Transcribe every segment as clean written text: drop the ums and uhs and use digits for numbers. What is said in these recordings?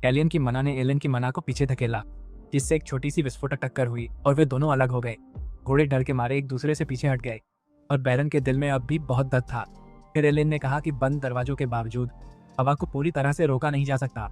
कैलियन की मना ने एलन की मना को पीछे धकेला, जिससे एक छोटी सी विस्फोटक टक्कर हुई और वे दोनों अलग हो गए। घोड़े डर के मारे एक दूसरे से पीछे हट गए और बैरन के दिल में अब भी बहुत दर्द था। फिर एलन ने कहा कि बंद दरवाजों के बावजूद हवा को पूरी तरह से रोका नहीं जा सकता।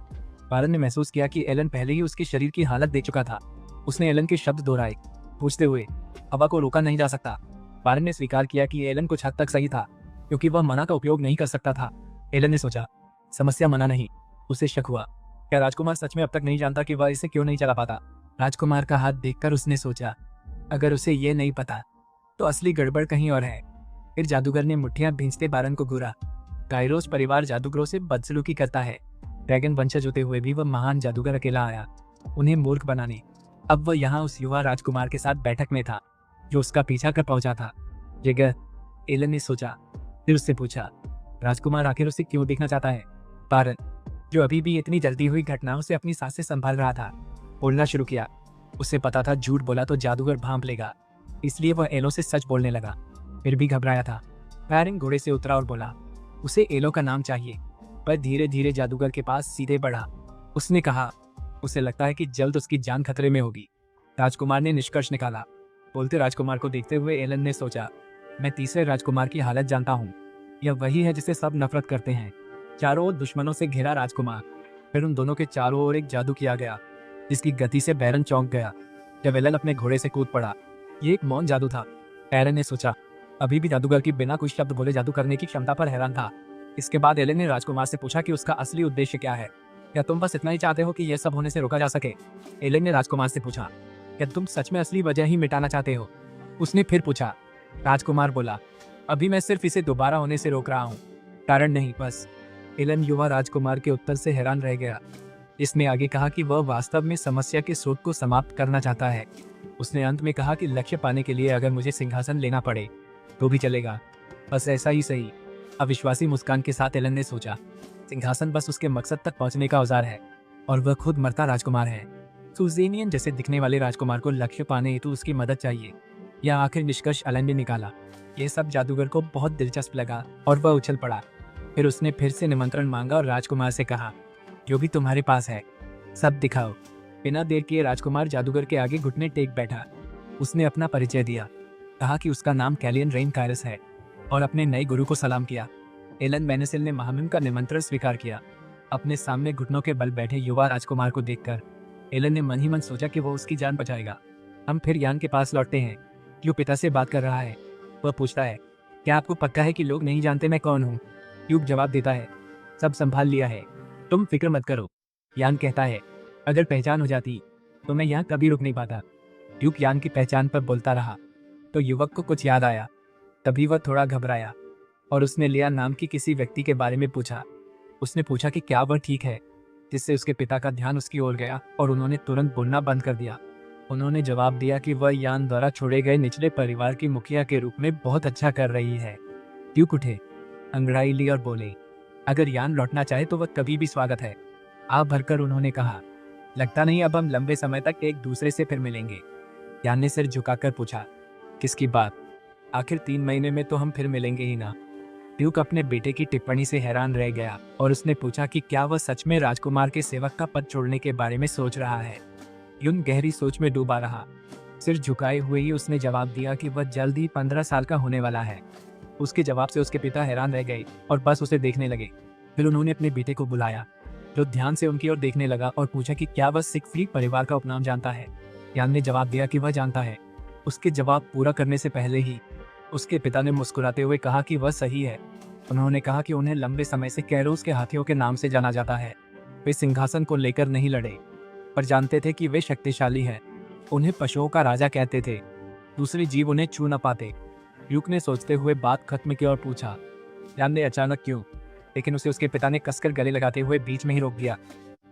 बैरन ने महसूस किया कि एलन पहले ही उसके शरीर की हालत देख चुका था। उसने एलन के शब्द दोहराए, पूछते हुए, हवा को रोका नहीं जा सकता। बैरन ने स्वीकार किया कि एलन कुछ हद तक सही था, क्योंकि वह मना का उपयोग नहीं कर सकता था। एलन ने सोचा, समस्या मना नहीं। उसे शक हुआ, क्या राजकुमार सच में अब तक नहीं जानता कि वह इसे क्यों नहीं चला पाता। राजकुमार का हाथ देखकर उसने सोचा, अगर उसे ये नहीं पता तो असली गड़बड़ कहीं और है। फिर जादूगर ने मुट्ठियां भींचते बैरन को घूरा। काइरोस परिवार जादूगरों से बदसलूकी करता है। ड्रैगन वंशज होते हुए भी वह महान जादूगर अकेला आया, उन्हें मूर्ख बनाने। अब वह यहाँ उस युवा राजकुमार के साथ बैठक में था, जो उसका पीछा कर पहुंचा था। जगह, एलन ने सोचा। फिर उससे पूछा, राजकुमार आखिर उसे क्यों देखना चाहता है। बैरन, जो अभी भी इतनी जल्दी हुई घटनाओं से अपनी सांसें संभाल रहा था, बोलना शुरू किया। उसे पता था झूठ बोला तो जादूगर भांप लेगा, इसलिए वह एलो से सच बोलने लगा। फिर भी घबराया था। बैरन घोड़े से उतरा और बोला, उसे एलो का नाम चाहिए। पर धीरे धीरे जादूगर के पास सीधे बढ़ा। उसने कहा, उसे लगता है कि जल्द उसकी जान खतरे में होगी। राजकुमार ने निष्कर्ष निकाला। बोलते राजकुमार को देखते हुए एलन ने सोचा, मैं तीसरे राजकुमार की हालत जानता हूँ। यह वही है जिसे सब नफरत करते हैं। चारों ओर दुश्मनों से घिरा राजकुमार। फिर उन दोनों के चारों ओर एक जादू किया गया, जिसकी गति से बैरन चौंक गया जब एलन अपने घोड़े से कूद पड़ा। ये एक मौन जादू था। बैरन ने सोचा, अभी भी जादूगर की बिना कुछ शब्द बोले जादू करने की क्षमता पर हैरान था। इसके बाद एलन ने राजकुमार से पूछा कि उसका असली उद्देश्य क्या है। क्या तुम बस इतना ही चाहते हो कि यह सब होने से रोका जा सके। एलन ने राजकुमार से पूछा, क्या तुम सच में असली वजह ही मिटाना चाहते हो। उसने फिर पूछा। राजकुमार बोला, अभी मैं सिर्फ इसे दोबारा होने से रोक रहा हूँ, कारण नहीं, बस। एलन युवा राजकुमार के उत्तर से हैरान रह गया। इसने आगे कहा कि वह वास्तव में समस्या के स्रोत को समाप्त करना चाहता है। उसने अंत में कहा कि लक्ष्य पाने के लिए अगर मुझे सिंहासन लेना पड़े तो भी चलेगा, बस ऐसा ही सही। अविश्वासी मुस्कान के साथ एलन ने सोचा, सिंहासन बस उसके मकसद तक पहुंचने का औजार है और वह खुद मरता राजकुमार है। सुजेनियन जैसे दिखने वाले राजकुमार को लक्ष्य पाने हेतु उसकी मदद चाहिए। यह आखिर निष्कर्ष एलन ने निकाला। यह सब जादूगर को बहुत दिलचस्प लगा और वह उछल पड़ा। फिर उसने फिर से निमंत्रण मांगा और राजकुमार से कहा, जो भी तुम्हारे पास है सब दिखाओ। बिना देर किए राजकुमार जादूगर के आगे घुटने टेक बैठा। उसने अपना परिचय दिया, कहा कि उसका नाम कैलियन रेन कायरस है और अपने नए गुरु को सलाम किया। एलन मेनेसिल ने महामिम का निमंत्रण स्वीकार किया। अपने सामने घुटनों के बल बैठे युवा राजकुमार को देखकर एलन ने मन ही मन सोचा कि वो उसकी जान बचाएगा। हम फिर यान के पास लौटते हैं, जो पिता से बात कर रहा है। वह पूछता है, क्या आपको पक्का है कि लोग नहीं जानते मैं कौन हूँ। ड्यूक जवाब देता है, सब संभाल लिया है, तुम फिक्र मत करो। यान कहता है, अगर पहचान हो जाती तो मैं यहाँ कभी रुक नहीं पाता। ड्यूक यान की पहचान पर बोलता रहा तो युवक को कुछ याद आया। तभी वह थोड़ा घबराया और उसने लिया नाम की किसी व्यक्ति के बारे में पूछा। उसने पूछा कि क्या वह ठीक है, जिससे उसके पिता का ध्यान उसकी ओर गया और उन्होंने तुरंत बोलना बंद कर दिया। उन्होंने जवाब दिया कि वह यान द्वारा छोड़े गए निचले परिवार की मुखिया के रूप में बहुत अच्छा कर रही है। ड्यूक उठे, अंगड़ाई ली और बोले, अगर यान लौटना चाहे तो वह कभी भी स्वागत है। आप भरकर उन्होंने कहा, लगता नहीं अब हम लंबे समय तक एक दूसरे से फिर मिलेंगे। यान ने सिर झुकाकर पूछा, किसकी बात। आखिर 3 महीने में तो हम फिर मिलेंगे ही ना। ड्यूक अपने बेटे की टिप्पणी से हैरान रह गया और उसने पूछा कि क्या वह सच में राजकुमार के सेवक का पद छोड़ने के बारे में सोच रहा है। यून गहरी सोच में डूबा रहा। सिर झुकाए हुए ही उसने जवाब दिया कि वह जल्द ही 15 साल का होने वाला है। उसके जवाब से उसके पिता हैरान रह गए और बस उसे देखने लगे। फिर उन्होंने अपने बेटे को बुलाया, जो ध्यान से उनकी ओर देखने लगा और पूछा कि क्या वह सिगफ्रीड परिवार का उपनाम जानता है। यान ने जवाब दिया कि वह जानता है। उसके जवाब पूरा करने से पहले ही उसके पिता ने मुस्कुराते हुए कहा कि वह सही है। उन्होंने कहा कि उन्हें लंबे समय से कैरोस के हाथियों के नाम से जाना जाता है। वे सिंहासन को लेकर नहीं लड़े, पर जानते थे कि वे शक्तिशाली हैं। उन्हें पशुओं का राजा कहते थे, दूसरे जीव उन्हें छू न पाते। ड्यूक ने सोचते हुए बात खत्म की और पूछा, यान ने अचानक क्यों, लेकिन उसे उसके पिता ने कसकर गले लगाते हुए बीच में ही रोक दिया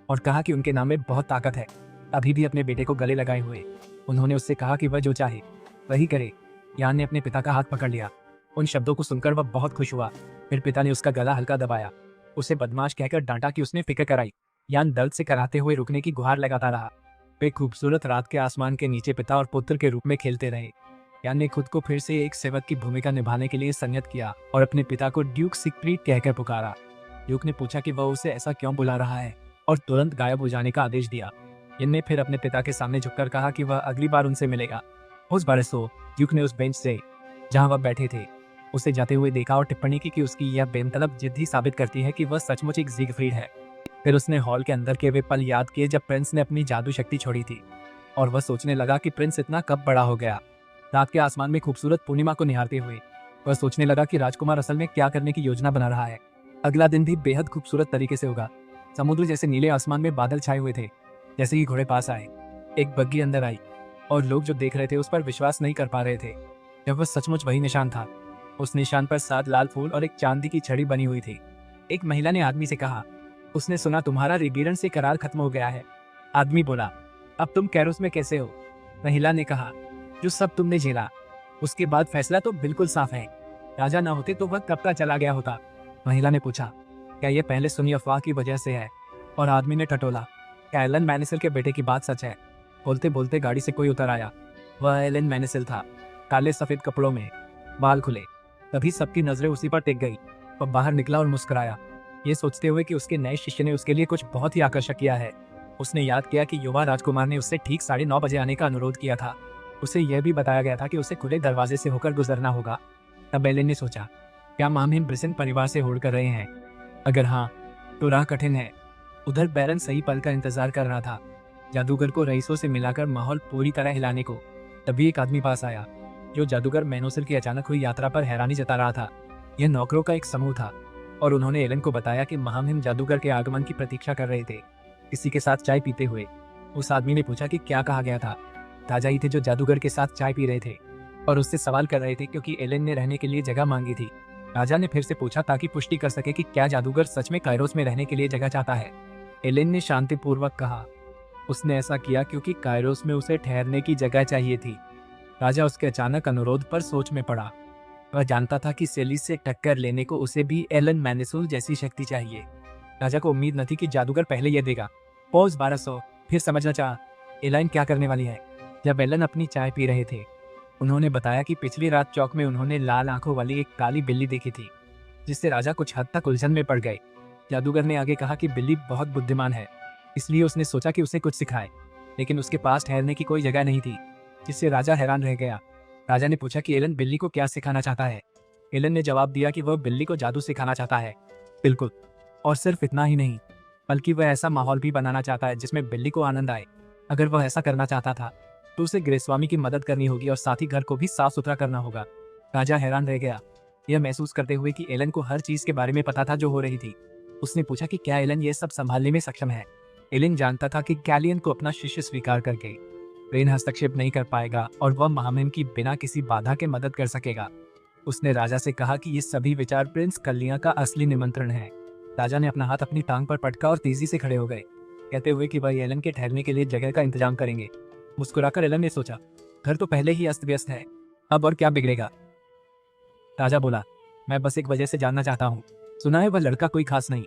और कहा कि उनके नाम में बहुत ताकत है। अभी भी अपने बेटे को गले लगाए हुए उन्होंने उससे कहा कि वह जो चाहे वही करे। यान ने अपने पिता का हाथ पकड़ लिया। उन शब्दों को सुनकर वह बहुत खुश हुआ। फिर पिता ने उसका गला हल्का दबाया, उसे बदमाश कहकर डांटा कि उसने फिक्र कराई। यान दर्द से कराते हुए रुकने की गुहार लगाता रहा। वे खूबसूरत रात के आसमान के नीचे पिता और पुत्र के रूप में खेलते रहे। यान ने खुद को फिर से एक सेवक की भूमिका निभाने के लिए संयत किया और अपने पिता को ड्यूक सिगफ्रीड कहकर पुकारा। ड्यूक ने पूछा कि वह उसे ऐसा क्यों बुला रहा है और तुरंत गायब हो जाने का आदेश दिया। एलन ने फिर अपने पिता के सामने झुककर कहा कि वह अगली बार उनसे मिलेगा। उस बरसों ड्यूक ने उस बेंच से जहां वह बैठे थे उसे जाते हुए देखा और टिप्पणी की कि उसकी यह बेमतलब जिद ही साबित करती है कि वह सचमुच एक ज़ीगफ्रीड है। फिर उसने हॉल के अंदर के वे पल याद किए जब प्रिंस ने अपनी जादू शक्ति छोड़ी थी, और वह सोचने लगा कि प्रिंस इतना कब बड़ा हो गया। रात के आसमान में खूबसूरत पूर्णिमा को निहारते हुए वह सोचने लगा कि राजकुमार असल में क्या करने की योजना बना रहा है। अगला दिन भी बेहद खूबसूरत तरीके से होगा। समुद्र जैसे नीले आसमान में बादल छाए हुए थे। जैसे ही घोड़े पास आए, एक बग्गी अंदर आई और लोग जो देख रहे थे उस पर विश्वास नहीं कर पा रहे थे। जब वह सचमुच वही निशान था, उस निशान पर 7 लाल फूल और एक चांदी की छड़ी बनी हुई थी। एक महिला ने आदमी से कहा, उसने सुना तुम्हारा रिबीरन से करार खत्म हो गया है। आदमी बोला, अब तुम कैरोस में कैसे हो? महिला ने कहा, जो सब तुमने झेला उसके बाद फैसला तो बिल्कुल साफ है। राजा ना होते तो वह कब का चला गया होता। महिला ने पूछा, क्या यह पहले सुनी अफवाह की वजह से है? और आदमी ने टटोला, क्या एलन मैनेसिल के बेटे की बात सच है? बोलते बोलते गाड़ी से कोई उतर आया। वह एलन मैनेसिल था, काले सफेद कपड़ों में, बाल खुले। तभी सबकी नजरें उसी पर टिक गई। वह बाहर निकला और मुस्कुराया, ये सोचते हुए कि उसके नए शिष्य ने उसके लिए कुछ बहुत ही आकर्षक किया है। उसने याद किया कि युवा राजकुमार ने उससे ठीक 9:30 बजे आने का अनुरोध किया था। उसे यह भी बताया गया था कि उसे खुले दरवाजे से होकर गुजरना होगा। तब एलन ने सोचा, क्या मामहिम ब्रिसेन परिवार से होड़ कर रहे हैं? अगर हाँ, तो राह कठिन है। उधर बैरन सही पल का इंतजार कर रहा था, जादूगर को रईसों से मिलाकर माहौल पूरी तरह हिलाने को। तभी एक आदमी पास आया, जो जादूगर मैनोसिल की अचानक हुई यात्रा पर हैरानी जता रहा था। यह नौकरों का एक समूह था और उन्होंने एलन को बताया कि महामहिम जादूगर के आगमन की प्रतीक्षा कर रहे थे, किसी के साथ चाय पीते हुए। उस आदमी ने पूछा कि क्या कहा गया था। राजा ही थे जो जादूगर के साथ चाय पी रहे थे और उससे सवाल कर रहे थे क्योंकि एलन ने रहने के लिए जगह मांगी थी। राजा ने फिर से पूछा ताकि पुष्टि कर सके कि क्या जादूगर सच में कायरोस में रहने के लिए जगह चाहता है। एलन ने शांतिपूर्वक कहा, उसने ऐसा किया क्योंकि कायरोस में उसे ठहरने की जगह चाहिए थी। राजा उसके अचानक अनुरोध पर सोच में पड़ा। वह जानता था कि सेलिस से टक्कर लेने को उसे भी एलन मैनेसुल जैसी शक्ति चाहिए। राजा को उम्मीद न थी कि जादूगर पहले यह देगा। पॉज 1200 फिर समझना चाहा, एलाइन क्या करने वाली है। जब एलन अपनी चाय पी रहे थे, उन्होंने बताया कि पिछली रात चौक में उन्होंने लाल आंखों वाली एक काली बिल्ली देखी थी, जिससे राजा कुछ हद तक उलझन में पड़ गए। जादूगर ने आगे कहा कि बिल्ली बहुत बुद्धिमान है, इसलिए उसने सोचा कि उसे कुछ सिखाए, लेकिन उसके पास ठहरने की कोई जगह नहीं थी, जिससे राजा हैरान रह गया। राजा ने पूछा कि एलन बिल्ली को क्या सिखाना चाहता है। एलन ने जवाब दिया कि वह बिल्ली को जादू सिखाना चाहता है। बिल्कुल, और सिर्फ इतना ही नहीं, बल्कि वह ऐसा माहौल भी बनाना चाहता है जिसमें बिल्ली को आनंद आए। अगर वह ऐसा करना चाहता था तो उसे गृहस्वामी की मदद करनी होगी और साथ ही घर को भी साफ सुथरा करना होगा। राजा हैरान रह गया, यह महसूस करते हुए कि एलन को हर चीज के बारे में पता था जो हो रही थी। उसने पूछा कि क्या एलन ये सब संभालने में सक्षम है। एलन जानता था कि कैलियन को अपना शिष्य स्वीकार करके रेन हस्तक्षेप नहीं कर पाएगा और वह महामहिम की बिना किसी बाधा के मदद कर सकेगा। उसने राजा से कहा कि ये सभी विचार प्रिंस कलिया का असली निमंत्रण है। राजा ने अपना हाथ अपनी टांग पर पटका और तेजी से खड़े हो गए, कहते हुए कि वह एलन के ठहरने के लिए जगह का इंतजाम करेंगे। मुस्कुराकर एलन ने सोचा, घर तो पहले ही अस्त व्यस्त है, अब और क्या बिगड़ेगा। राजा बोला, मैं बस एक वजह से जानना चाहता हूँ, सुना है वह लड़का कोई खास नहीं।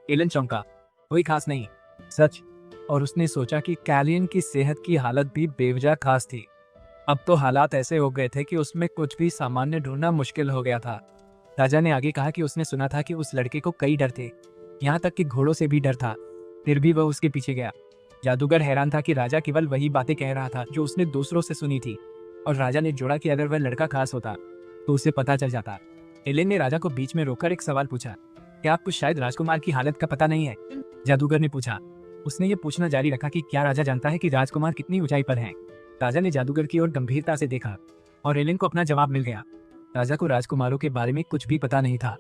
एलन चौंका, कोई खास नहीं, सच? और उसने सोचा कि कैलियन की सेहत की हालत भी बेवजह खास थी। अब तो हालात ऐसे हो गए थे कि उसमें कुछ भी सामान्य ढूंढना मुश्किल हो गया था। राजा ने आगे कहा कि उसने सुना था कि उस लड़के को कई डर थे, यहाँ तक कि घोड़ों से भी डर था, फिर भी वह उसके पीछे गया। जादूगर हैरान था कि राजा केवल वही बातें कह रहा था जो उसने दूसरों से सुनी थी, और राजा ने जोड़ा कि अगर वह लड़का खास होता तो उसे पता चल जाता। एलेन ने राजा को बीच में रोककर एक सवाल पूछा, क्या आपको शायद राजकुमार की हालत का पता नहीं है? जादूगर ने पूछा। उसने ये पूछना जारी रखा कि क्या राजा जानता है कि राजकुमार कितनी ऊंचाई पर हैं? राजा ने जादूगर की ओर गंभीरता से देखा और एलन को अपना जवाब मिल गया। राजा को राजकुमारों के बारे में कुछ भी पता नहीं था।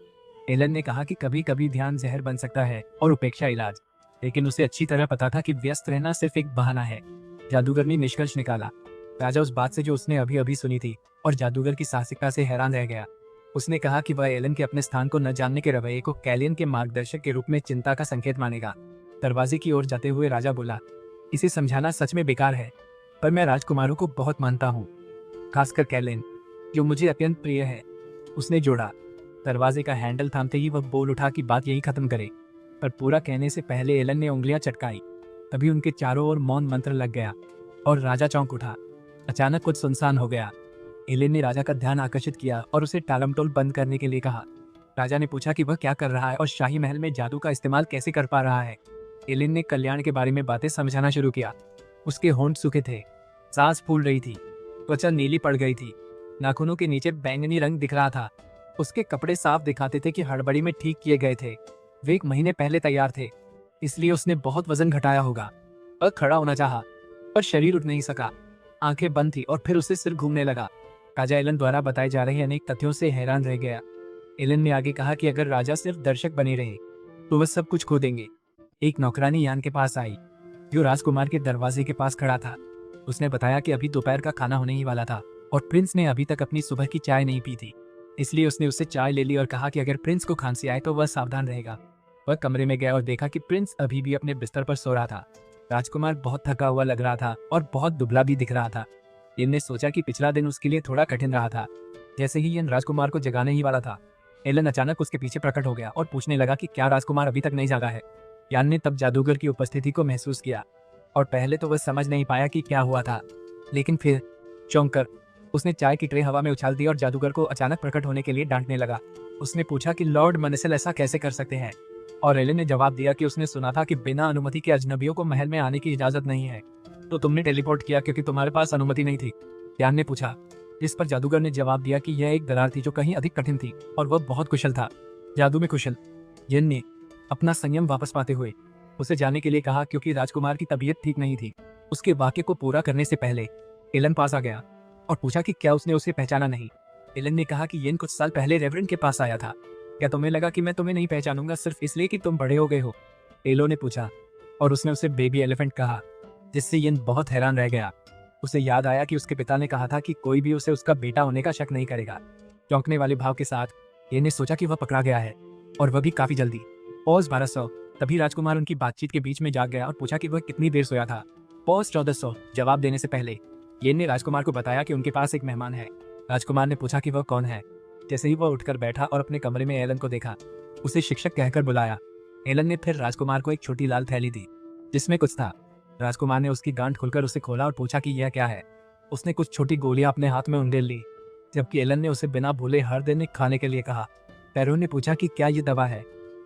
एलन ने कहा कि कभी कभी ध्यान जहर बन सकता है और उपेक्षा इलाज, लेकिन उसे अच्छी तरह पता था कि व्यस्त रहना सिर्फ एक बहाना है। जादूगर ने निष्कर्ष निकाला। राजा उस बात से जो उसने अभी अभी सुनी थी और जादूगर की साहसिकता से हैरान रह गया। उसने कहा कि वह एलन के अपने स्थान को न जानने के रवैये को कैलियन के मार्गदर्शक के रूप में चिंता का संकेत मानेगा। दरवाजे की ओर जाते हुए राजा बोला, इसे समझाना सच में बेकार है, पर मैं राजकुमारों को बहुत मानता हूँ, खासकर कैलियन, जो मुझे अत्यंत प्रिय है। उसने जोड़ा। दरवाजे का हैंडल थामते ही वह बोल उठा कि बात यही खत्म करे, पर पूरा कहने से पहले एलन ने उंगलियां चटकाई। तभी उनके चारों ओर मौन मंत्र लग गया और राजा चौंक उठा। अचानक कुछ सुनसान हो गया। एलन ने राजा का ध्यान आकर्षित किया और उसे टालमटोल बंद करने के लिए कहा। राजा ने पूछा कि वह क्या कर रहा है और शाही महल में जादू का इस्तेमाल कैसे कर पा रहा है। एलिन ने कल्याण के बारे में बातें समझाना शुरू किया। उसके होंठ सूखे थे, सांस फूल रही थी, त्वचा नीली पड़ गई थी, नाखूनों के नीचे बैंगनी रंग दिख रहा था। उसके कपड़े साफ दिखाते थे कि हड़बड़ी में ठीक किए गए थे। वे 1 महीने पहले तैयार थे, इसलिए उसने बहुत वजन घटाया होगा। वह खड़ा होना चाहा, पर शरीर उठ नहीं सका। आंखें बंद थी और फिर उसे सिर घूमने लगा। राजा एलन द्वारा बताए जा रहे अनेक तथ्यों से हैरान रह गया। एलन ने आगे कहा कि अगर राजा सिर्फ दर्शक बने रहे तो वह सब कुछ खो देंगे। एक नौकरानी यान के पास आई, जो राजकुमार के दरवाजे के पास खड़ा था। उसने बताया कि अभी दोपहर का खाना होने ही वाला था और प्रिंस ने अभी तक अपनी सुबह की चाय नहीं पी थी। इसलिए उसने उससे चाय ले ली और कहा कि अगर प्रिंस को खांसी आए तो वह सावधान रहेगा। वह कमरे में गया और देखा कि प्रिंस अभी भी अपने बिस्तर पर सो रहा था। राजकुमार बहुत थका हुआ लग रहा था और बहुत दुबला भी दिख रहा था। एलन ने सोचा कि पिछला दिन उसके लिए थोड़ा कठिन रहा था। जैसे ही एलन राजकुमार को जगाने ही वाला था, एलन अचानक उसके पीछे प्रकट हो गया और पूछने लगा कि क्या राजकुमार अभी तक नहीं जागा है। यान ने तब जादूगर की उपस्थिति को महसूस किया और पहले तो वह समझ नहीं पाया कि क्या हुआ था, लेकिन फिर चौंक कर उसने चाय की ट्रे हवा में उछाल दी और जादूगर को अचानक प्रकट होने के लिए डांटने लगा। उसने पूछा कि लॉर्ड मनेसल ऐसा कैसे कर सकते हैं, और एलन ने जवाब दिया कि उसने सुना था कि बिना अनुमति के अजनबियों को महल में आने की इजाजत नहीं है। तो तुमने टेलीपोर्ट किया क्योंकि तुम्हारे पास अनुमति नहीं थी, यान ने पूछा। इस पर जादूगर ने जवाब दिया कि यह एक दरार थी जो कहीं अधिक कठिन थी और वह बहुत कुशल था, जादू में कुशल। यान ने अपना संयम वापस पाते हुए उसे जाने के लिए कहा, क्योंकि राजकुमार की तबीयत ठीक नहीं थी। उसके वाक्य को पूरा करने से पहले एलन पास आ गया और पूछा कि क्या उसने उसे पहचाना नहीं। एलन ने कहा कि येन कुछ साल पहले रेवरेंड के पास आया था। क्या तुम्हें लगा कि मैं तुम्हें नहीं पहचानूंगा सिर्फ इसलिए कि तुम बड़े हो गए हो? एलो ने पूछा और उसने उसे बेबी एलिफेंट कहा, जिससे येन बहुत हैरान रह गया। उसे याद आया कि उसके पिता ने कहा था कि कोई भी उसे उसका बेटा होने का शक नहीं करेगा। चौंकने वाले भाव के साथ येन ने सोचा कि वह पकड़ा गया है, और वह भी काफी जल्दी। पॉज 1200। तभी राजकुमार उनकी बातचीत के बीच में जाग गया और पूछा कि वह कितनी देर सोया था। पॉज 1400। जवाब देने से पहले येन ने राजकुमार को बताया कि उनके पास एक मेहमान है। राजकुमार ने पूछा कि वह कौन है। जैसे ही वह उठकर बैठा और अपने कमरे में एलन को देखा, उसे शिक्षक कहकर बुलाया। एलन ने फिर राजकुमार को एक छोटी लाल थैली दी जिसमें कुछ था। राजकुमार ने उसकी गांठ खोलकर उसे खोला और पूछा कि यह क्या है। उसने कुछ छोटी गोलियां अपने हाथ में उंडेल ली, जबकि एलन ने उसे बिना भूले हर दिन खाने के लिए कहा। पैरों ने पूछा कि क्या ये दवा है,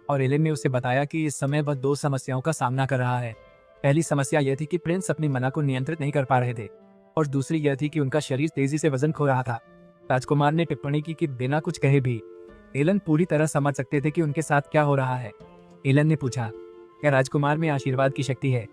और एलन ने उसे बताया कि इस समय वह 2 समस्याओं का सामना कर रहा है। पहली समस्या यह थी कि प्रिंस अपनी मना को नियंत्रित नहीं कर पा रहे थे, और दूसरी यह थी कि उनका शरीर तेजी से वजन खो रहा था। राजकुमार ने टिप्पणी की कि बिना कुछ कहे भी एलन पूरी तरह समझ सकते थे कि उनके साथ क्या हो रहा है। एलन ने पूछा, क्या राजकुमार में आशीर्वाद की शक्ति है?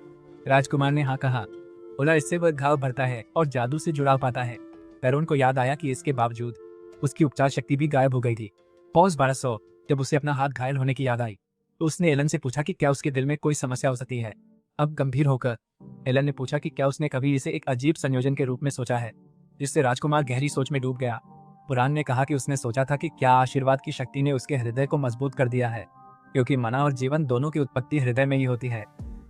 राजकुमार ने हाँ कहा। बोला, इससे वह घाव भरता है और जादू से जुड़ाव पाता है। पैरोन को याद आया कि इसके बावजूद उसकी उपचार शक्ति भी गायब हो गई थी। पॉज 1200। जब उसे अपना हाथ घायल होने की याद आई तो उसने एलन से पूछा कि क्या उसके दिल में कोई समस्या हो सकती है। अब गंभीर होकर एलन ने पूछा कि क्या उसने कभी इसे एक अजीब संयोजन के रूप में सोचा है, जिससे राजकुमार गहरी सोच में डूब गया। पुराण ने कहा कि उसने सोचा था कि क्या आशीर्वाद की शक्ति ने उसके हृदय को मजबूत कर दिया है, क्योंकि मना और जीवन दोनों की उत्पत्ति हृदय में ही होती है।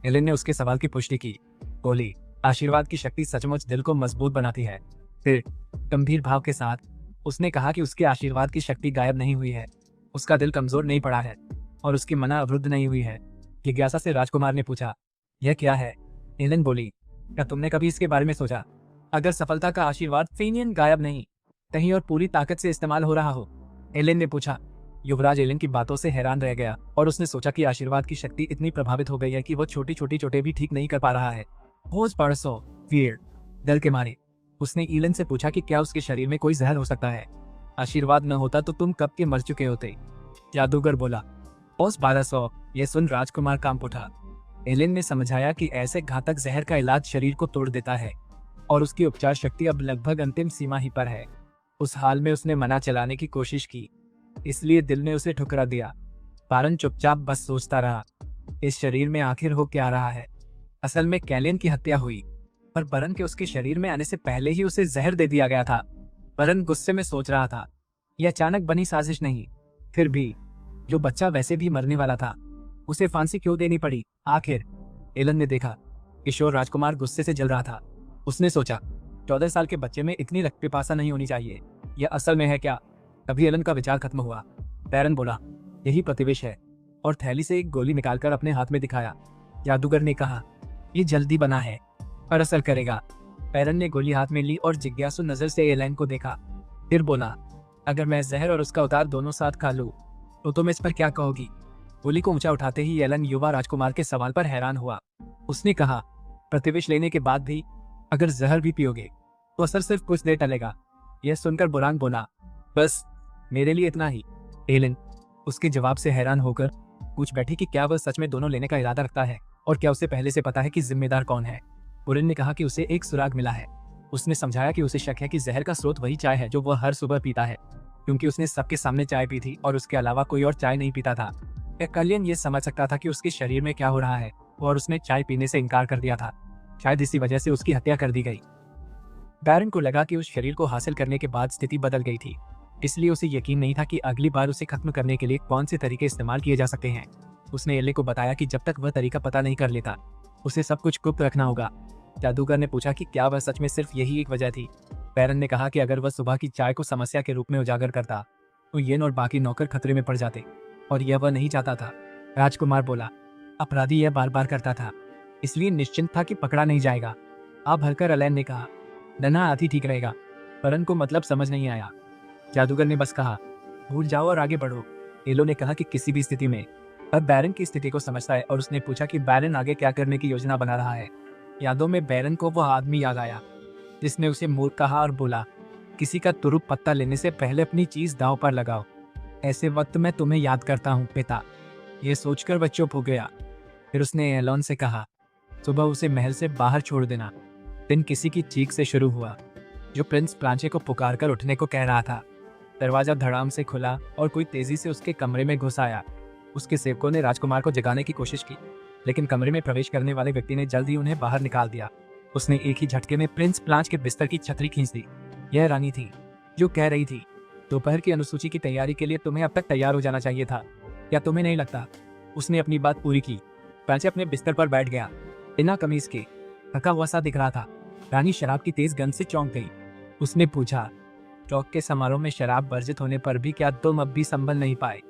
एलन ने उसके सवाल की पुष्टि की। बोली, आशीर्वाद की शक्ति सचमुच दिल को मजबूत बनाती है। फिर गंभीर भाव के साथ उसने कहा कि उसके आशीर्वाद की शक्ति गायब नहीं हुई है, उसका दिल कमजोर नहीं पड़ा है और उसकी मना अवरुद्ध नहीं हुई है। जिज्ञासा से राजकुमार ने पूछा, यह क्या है? एलन बोली, क्या तुमने कभी इसके बारे में सोचा? अगर सफलता का आशीर्वाद फेनियन गायब नहीं, कहीं और पूरी ताकत से इस्तेमाल हो रहा हो? एलन ने पूछा। युवराज एलन की बातों से हैरान रह गया और उसने सोचा कि आशीर्वाद की शक्ति इतनी प्रभावित हो गई है कि वह छोटी छोटी चोटें भी ठीक नहीं कर पा रहा है। होश 1200। फिर डर के मारे उसने एलन से पूछा कि क्या उसके शरीर में कोई जहर हो सकता है? आशीर्वाद न होता तो तुम कब के मर चुके होते, जादूगर बोला। होश 1200। यह सुन राजकुमार कांप उठा। एलन ने समझाया कि ऐसे घातक जहर का इलाज शरीर को तोड़ देता है और उसकी उपचार शक्ति अब लगभग अंतिम सीमा ही पर है। उस हाल में उसने मना चलाने की कोशिश की, इसलिए दिल ने उसे ठुकरा दिया। पारन चुपचाप बस सोचता रहा, इस शरीर में आखिर हो क्या रहा है? असल में कैलियन की हत्या हुई, पर बरन के उसके शरीर में आने से पहले ही उसे जहर दे दिया गया था। बरन गुस्से में सोच रहा था, यह अचानक बनी साजिश नहीं। फिर भी जो बच्चा वैसे भी मरने वाला था, उसे फांसी क्यों देनी पड़ी आखिर? एलन ने देखा किशोर राजकुमार गुस्से से जल रहा था। उसने सोचा, 14 साल के बच्चे में इतनी रक्त पिपासा नहीं होनी चाहिए, यह असल में है क्या? तभी एलन का विचार खत्म हुआ। बैरन बोला, यही प्रतिवेश है, और थैली से एक गोली निकालकर अपने हाथ में दिखाया। जादूगर ने कहा, ये जल्दी बना है पर असर करेगा। बैरन ने गोली हाथ में ली और जिज्ञासु नजर से एलन को देखा। फिर बोला, अगर मैं जहर और उसका उतार दोनों साथ खा लूं तो तुम इस पर क्या कहोगी? गोली को ऊंचा उठाते ही एलन युवा राजकुमार के सवाल पर हैरान हुआ। उसने कहा, प्रतिविष लेने के बाद भी अगर जहर भी पियोगे तो असर सिर्फ कुछ देर टलेगा। यह सुनकर बुरान बोला, बस मेरे लिए इतना ही। एलन उसके जवाब से हैरान होकर पूछ बैठी कि क्या वह सच में दोनों लेने का इरादा रखता है और क्या उसे पहले से पता है कि जिम्मेदार कौन है। बुरन ने कहा कि उसे एक सुराग मिला है। उसने समझाया कि उसे शक है कि जहर का स्रोत वही चाय है जो वह हर सुबह पीता है, क्योंकि उसने सबके सामने चाय पी थी और उसके अलावा कोई और चाय नहीं पीता था। कलियन ये समझ सकता था कि उसके शरीर में क्या हो रहा है और उसने चाय पीने से इनकार कर दिया था। शायद इसी वजह से उसकी हत्या कर दी गई। बैरन को लगा कि उस शरीर को हासिल करने के बाद स्थिति बदल गई थी, इसलिए उसे यकीन नहीं था कि अगली बार उसे खत्म करने के लिए कौन से तरीके इस्तेमाल किए जा सकते हैं। उसने एले को बताया कि जब तक वह तरीका पता नहीं कर लेता उसे सब कुछ गुप्त रखना होगा। जादूगर ने पूछा कि क्या वह सच में सिर्फ यही एक वजह थी। बैरन ने कहा कि अगर वह सुबह की चाय को समस्या के रूप में उजागर करता तो येन और बाकी नौकर खतरे में पड़ जाते, और यह वह नहीं चाहता था। राजकुमार बोला, अपराधी यह बार बार करता था, इसलिए निश्चिंत था कि पकड़ा नहीं जाएगा। आप भरकर एलन ने कहा, डना आती ठीक रहेगा। परन को मतलब समझ नहीं आया। जादूगर ने बस कहा, भूल जाओ और आगे बढ़ो। एलो ने कहा कि किसी भी स्थिति में अब बैरन की स्थिति को समझता है, और उसने पूछा कि बैरन आगे क्या करने की योजना बना रहा है। यादों में बैरन को वह आदमी याद आया जिसने उसे मूर्ख कहा और बोला, किसी का तुरुप पत्ता लेने से पहले अपनी चीज दांव पर लगाओ। ऐसे वक्त मैं तुम्हें याद करता हूँ पिता। ये सोचकर वह चुप हो गया। फिर उसने एलोन से कहा, सुबह उसे महल से बाहर छोड़ देना। दिन किसी की चीख से शुरू हुआ जो प्रिंस प्लांचे को पुकार कर उठने को कह रहा था। दरवाजा धड़ाम से खुला और कोई तेजी से उसके कमरे में घुस आया। उसके सेवकों ने राजकुमार को जगाने की कोशिश की, लेकिन कमरे में प्रवेश करने वाले व्यक्ति ने जल्द ही उन्हें बाहर निकाल दिया। उसने एक ही झटके में प्रिंस प्लांच के बिस्तर की छतरी खींच दी। यह रानी थी जो कह रही थी, दोपहर की अनुसूची की तैयारी के लिए तुम्हें अब तक तैयार हो जाना चाहिए था, क्या तुम्हें नहीं लगता? उसने अपनी बात पूरी की। प्लांचे अपने बिस्तर पर बैठ गया, बिना कमीज के, थका हुआ सा दिख रहा था। रानी शराब की तेज गंध से चौंक गई। उसने पूछा, चौक के समारोह में शराब वर्जित होने पर भी क्या तुम अब भी संभल नहीं पाए?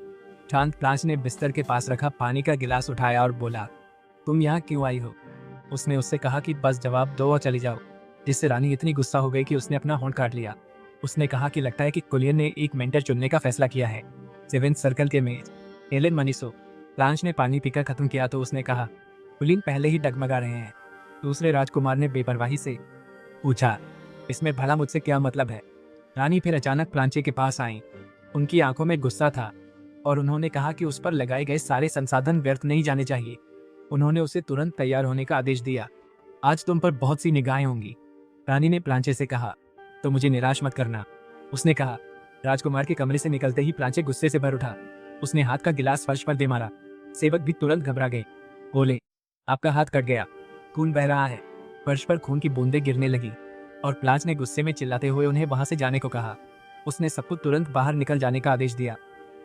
शांत प्लांच ने बिस्तर के पास रखा पानी का गिलास उठाया और बोला, तुम यहाँ क्यों आई हो? उसने उससे कहा कि बस जवाब दो और चली जाओ, जिससे रानी इतनी गुस्सा हो गई कि उसने अपना होंठ काट लिया। उसने कहा कि लगता है कि कुलियन ने एक मेंटर चुनने का फैसला किया है। सेवेंथ सर्कल के मेज एलन मनीसो। प्लांच ने पानी पीकर खत्म किया तो उसने कहा, कुलियन पहले ही डगमगा रहे हैं। दूसरे राजकुमार ने बेपरवाही से पूछा, इसमें भला मुझसे क्या मतलब है? रानी फिर अचानक प्लांचे के पास आई। उनकी आंखों में गुस्सा था और उन्होंने कहा कि उस पर लगाए गए सारे संसाधन व्यर्थ नहीं जाने चाहिए। उन्होंने उसे तुरंत तैयार होने का आदेश दिया। आज तुम पर बहुत सी निगाहें होंगी। रानी ने प्लांचे से कहा, तो मुझे निराश मत करना। उसने कहा। राजकुमार के कमरे से निकलते ही प्लांचे गुस्से से भर उठा। उसने हाथ का गिलास फर्श पर दे मारा। सेवक भी तुरंत घबरा गए। बोले, आपका हाथ कट गया, खून बह रहा है। फर्श पर खून की बूंदें गिरने लगी और प्लांच ने गुस्से में चिल्लाते हुए उन्हें वहां से जाने को कहा। उसने सबको तुरंत बाहर निकल जाने का आदेश दिया।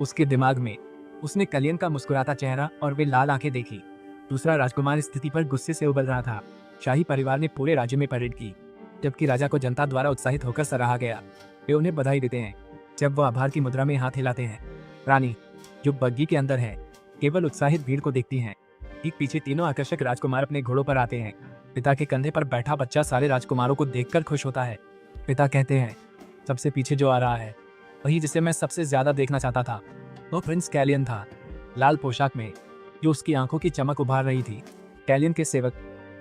उसके दिमाग में उसने कलियन का मुस्कुराता चेहरा और वे लाल आंखें देखी। दूसरा राजकुमार स्थिति पर गुस्से से उबल रहा था। शाही परिवार ने पूरे राज्य में परेड की, जबकि राजा को जनता द्वारा उत्साहित होकर सराहा गया। वे उन्हें बधाई देते हैं जब वह आभार की मुद्रा में हाथ हिलाते हैं। रानी, जो बग्गी के अंदर है, केवल उत्साहित भीड़ को देखती हैं। ठीक पीछे तीनों आकर्षक राजकुमार अपने घोड़ों पर आते हैं। पिता के कंधे पर बैठा बच्चा सारे राजकुमारों को देखकर खुश होता है। पिता कहते हैं, सबसे पीछे जो आ रहा है वही जिसे मैं सबसे ज्यादा देखना चाहता था। वो प्रिंस कैलियन था, लाल पोशाक में, जो उसकी आंखों की चमक उभार रही थी। कैलियन के सेवक,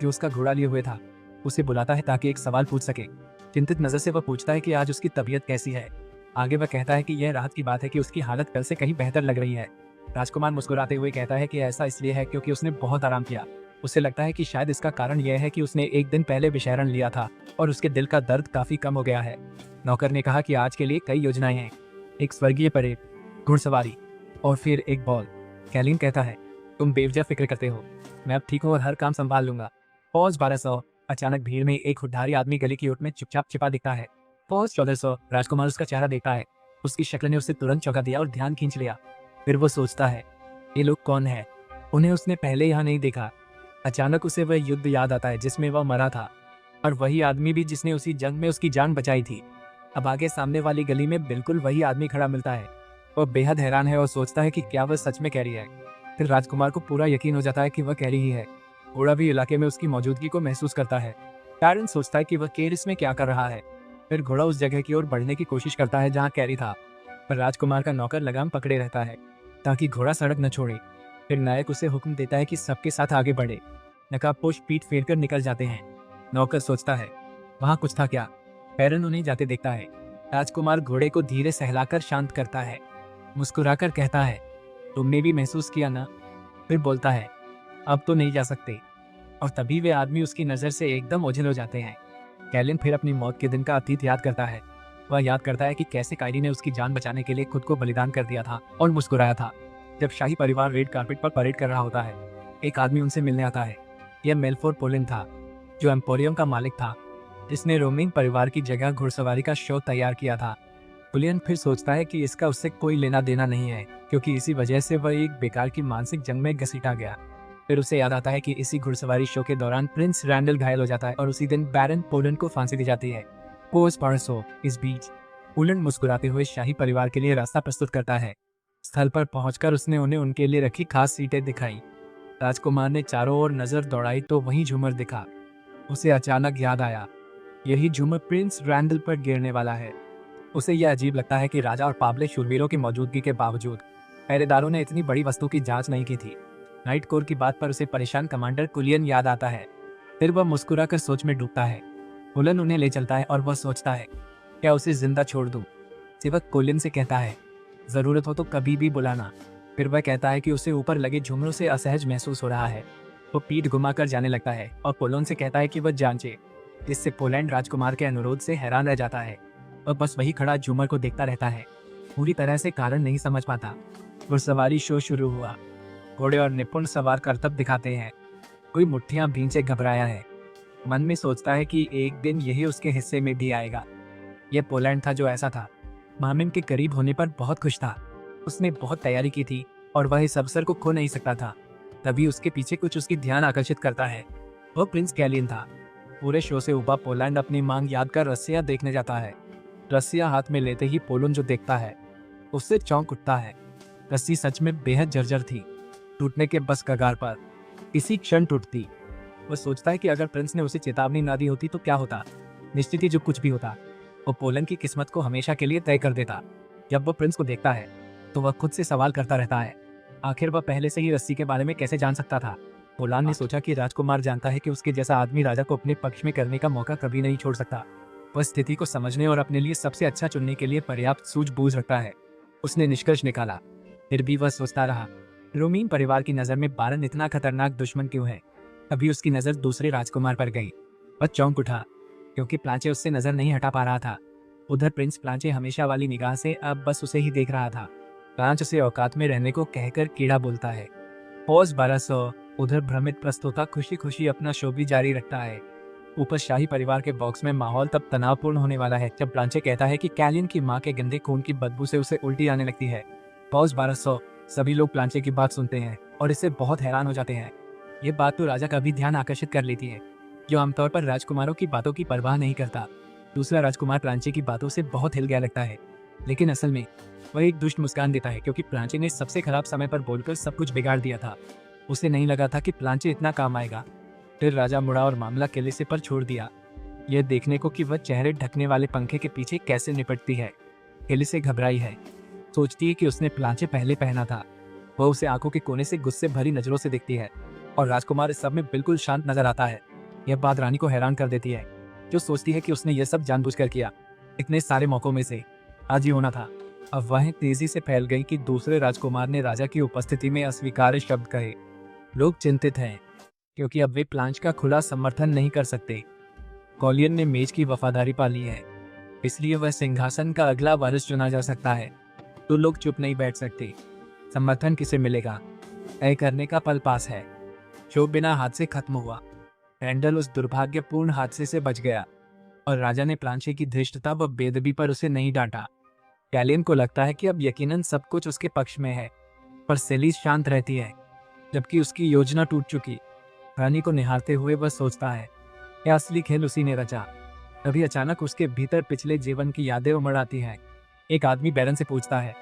जो उसका घोड़ा लिए हुए था, उसे बुलाता है ताकि एक सवाल पूछ सके। चिंतित नजर से वह पूछता है कि आज उसकी तबीयत कैसी है। आगे वह कहता है कि यह राहत की बात है कि उसकी हालत कल से कहीं बेहतर लग रही है। राजकुमार मुस्कुराते हुए कहता है कि ऐसा इसलिए है क्योंकि उसने बहुत आराम किया। उसे लगता है कि शायद इसका कारण यह है कि उसने एक दिन पहले विषैरण लिया था और उसके दिल का दर्द काफी कम हो गया है। नौकर ने कहा कि आज के लिए कई योजनाएं हैं, एक स्वर्गीय परेड, घुड़सवारी और फिर एक बॉल। कैलिन कहता है, तुम बेवजह फिक्र करते हो, मैं अब ठीक हूँ और हर काम संभाल लूंगा। पौज 1200। अचानक भीड़ में एक हुड्डारी आदमी गली की ओट में चुपचाप छिपा दिखता है। पौज 1400। राजकुमार उसका चेहरा देखता है। उसकी शक्ल ने उसे तुरंत चौंका दिया और ध्यान खींच लिया। फिर वो सोचता है, ये लोग कौन है? उन्हें उसने पहले यहाँ नहीं देखा। अचानक उसे वह युद्ध याद आता है जिसमें वह मरा था, और वही आदमी भी जिसने उसी जंग में उसकी जान बचाई थी। अब आगे सामने वाली गली में बिल्कुल वही आदमी खड़ा मिलता है। वह बेहद हैरान है और सोचता है कि क्या वह सच में कैरी है। फिर राजकुमार को पूरा यकीन हो जाता है कि वह कैरी ही है। घोड़ा भी इलाके में उसकी मौजूदगी को महसूस करता है। कैरन सोचता है कि वह केरिस में क्या कर रहा है। फिर घोड़ा उस जगह की ओर बढ़ने की कोशिश करता है जहाँ कैरी था, पर राजकुमार का नौकर लगाम पकड़े रहता है। ताकि घोड़ा सड़क न छोड़े। फिर नायक उसे हुक्म देता है कि सबके साथ आगे बढ़े। नकाबपोश पीठ फेर कर निकल जाते हैं। नौकर सोचता है वहां कुछ था क्या। बैरन उन्हें जाते देखता है। राजकुमार घोड़े को धीरे सहलाकर शांत करता है। मुस्कुराकर कहता है, तुमने भी महसूस किया ना। फिर बोलता है, अब तो नहीं जा सकते। और तभी वे आदमी उसकी नज़र से एकदम ओझल हो जाते हैं। कैलिन फिर अपनी मौत के दिन का अतीत याद करता है। वह याद करता है कि कैसे कायरी ने उसकी जान बचाने के लिए खुद को बलिदान कर दिया था और मुस्कुराया था। जब शाही परिवार रेड कार्पेट पर परेड कर रहा होता है, एक आदमी उनसे मिलने आता है। यह मेलफोर पोलिन था, जो एम्पोरियम का मालिक था, जिसने रोमिंग परिवार की जगह घुड़सवारी का शो तैयार किया था। पुलियन फिर सोचता है कि इसका उससे कोई लेना देना नहीं है, क्योंकि इसी वजह से वह एक बेकार की मानसिक जंग में घसीटा गया। फिर उसे याद आता है कि इसी घुड़सवारी शो के दौरान प्रिंस रैंडल घायल हो जाता है और उसी दिन बैरन पोलन को फांसी दी जाती है। पोस पारसो इस बीच पोलन मुस्कुराते हुए शाही परिवार के लिए रास्ता प्रस्तुत करता है। स्थल पर पहुंचकर उसने उन्हें उनके लिए रखी खास सीटें दिखाई। राजकुमार ने चारों ओर नजर दौड़ाई तो वहीं झूमर दिखा। उसे अचानक याद आया, यही झूमर प्रिंस रैंडल पर गिरने वाला है। उसे यह अजीब लगता है कि राजा और पाबले शूरवीरों की मौजूदगी के बावजूद पहरेदारों ने इतनी बड़ी वस्तु की जांच नहीं की थी। नाइट कोर की बात पर उसे परेशान कमांडर कुलियन याद आता है। फिर वह मुस्कुराकर सोच में डूबता है। कुलियन उन्हें ले चलता है और वह सोचता है, क्या उसे जिंदा छोड़ दूं? सेवक कुलियन से कहता है, जरूरत हो तो कभी भी बुलाना। फिर वह कहता है कि उसे ऊपर लगे झुमरों से असहज महसूस हो रहा है। वो पीठ घुमाकर जाने लगता है और पोलोन से कहता है कि वह जांचे। इससे पोलैंड राजकुमार के अनुरोध से हैरान रह जाता है और बस वही खड़ा झूमर को देखता रहता है, पूरी तरह से कारण नहीं समझ पाता। घुड़सवारी शो शुरू हुआ। घोड़े और निपुण सवार करतब दिखाते हैं। कोई मुट्ठियां भीन से घबराया है। मन में सोचता है कि एक दिन यही उसके हिस्से में भी आएगा। यह पोलैंड था जो ऐसा था। मामिम के करीब होने पर बहुत खुश था। उसने बहुत तैयारी की थी और वह इस अवसर को खो नहीं सकता था। तभी उसके पीछे कुछ उसकी ध्यान आकर्षित करता है। वह प्रिंस कैलिन था। पूरे शो से उबा पोलैंड अपनी मांग याद कर रस्सियां देखने जाता है। रस्सियां हाथ में लेते ही पोलोन जो देखता है उससे चौंक उठता है। रस्सी सच में बेहद जर्जर थी, टूटने के बस कगार पर। इसी क्षण टूटती। वह सोचता है कि अगर प्रिंस ने उसे चेतावनी ना दी होती तो क्या होता। निश्चित ही जो कुछ भी होता, वो पोलैंड की किस्मत को हमेशा के लिए तय कर देता। जब वह प्रिंस को देखता है तो वह खुद से सवाल करता रहता है, आखिर वह पहले से ही रस्सी के बारे में कैसे जान सकता था। पोलान ने सोचा कि राजकुमार जानता है कि उसके जैसा आदमी राजा को अपने पक्ष में करने का मौका कभी नहीं छोड़ सकता। वह स्थिति को समझने और अपने लिए सबसे अच्छा चुनने के लिए पर्याप्त सूझबूझ रखता है। उसने निष्कर्ष निकाला। फिर भी वह सोचता रहा, रोमीन परिवार की नज़र में बारन इतना खतरनाक दुश्मन क्यों है। अभी उसकी नज़र दूसरे राजकुमार पर गई। वह चौंक उठा, क्योंकि प्लांचे उससे नज़र नहीं हटा पा रहा था। उधर प्रिंस प्लांचे हमेशा वाली निगाह से अब बस उसे ही देख रहा था। प्लांच उसे औकात में रहने को कहकर कीड़ा बोलता है। पौज 1200। उधर भ्रमित प्रस्तोता खुशी खुशी अपना शो भी जारी रखता है। ऊपर शाही परिवार के बॉक्स में माहौल तब तनावपूर्ण होने वाला है जब प्लांचे कहता है कि कैलिन की मां के गंदे खून की बदबू से उसे उल्टी आने लगती है। पौज 1200। सभी लोग प्लांचे की बात सुनते हैं और इससे बहुत हैरान हो जाते हैं। ये बात तो राजा का भी ध्यान आकर्षित कर लेती है, जो आमतौर पर राजकुमारों की बातों की परवाह नहीं करता। दूसरा राजकुमार प्लांचे की बातों से बहुत हिल गया लगता है, लेकिन असल में वह एक दुष्ट मुस्कान देता है, क्योंकि प्लांचे ने सबसे खराब समय पर बोलकर सब कुछ बिगाड़ दिया था। उसे नहीं लगा था कि प्लांचे इतना काम आएगा। फिर राजा मुड़ा और मामला किले से पर छोड़ दिया, यह देखने को कि वह चेहरे ढकने वाले पंखे के पीछे कैसे निपटती है। किले से घबराई है, सोचती है कि उसने प्लांचे पहले पहना था। वह उसे आंखों के कोने से गुस्से भरी नजरों से देखती है और राजकुमार इस सब में बिल्कुल शांत नजर आता है। यह बात रानी को हैरान कर देती है, जो सोचती है कि उसने यह सब जानबूझकर किया। इतने सारे मौकों में से आज ही होना था। अफवाहें तेजी से फैल गई कि दूसरे राजकुमार ने राजा की उपस्थिति में अस्वीकार्य शब्द कहे। लोग चिंतित हैं, क्योंकि अब वे प्लांच का खुला समर्थन नहीं कर सकते। कॉलियन ने मेज की वफादारी पा ली है, इसलिए वह सिंहासन का अगला वारिस चुना जा सकता है। तो लोग चुप नहीं बैठ सकते। समर्थन किसे मिलेगा, तय करने का पल पास है। शो बिना हादसे खत्म हुआ। रैंडल उस दुर्भाग्यपूर्ण हादसे से बच गया और राजा ने प्लांचे की धृष्टता व बेदबी पर उसे नहीं डांटा। कैलिन को लगता है कि अब यकीनन सब कुछ उसके पक्ष में है, पर सेलिस शांत रहती है, जबकि उसकी योजना टूट चुकी। रानी को निहारते हुए वह सोचता है, क्या असली खेल उसी ने रचा। तभी अचानक उसके भीतर पिछले जीवन की यादें उमड़ आती हैं। एक आदमी बैरन से पूछता है,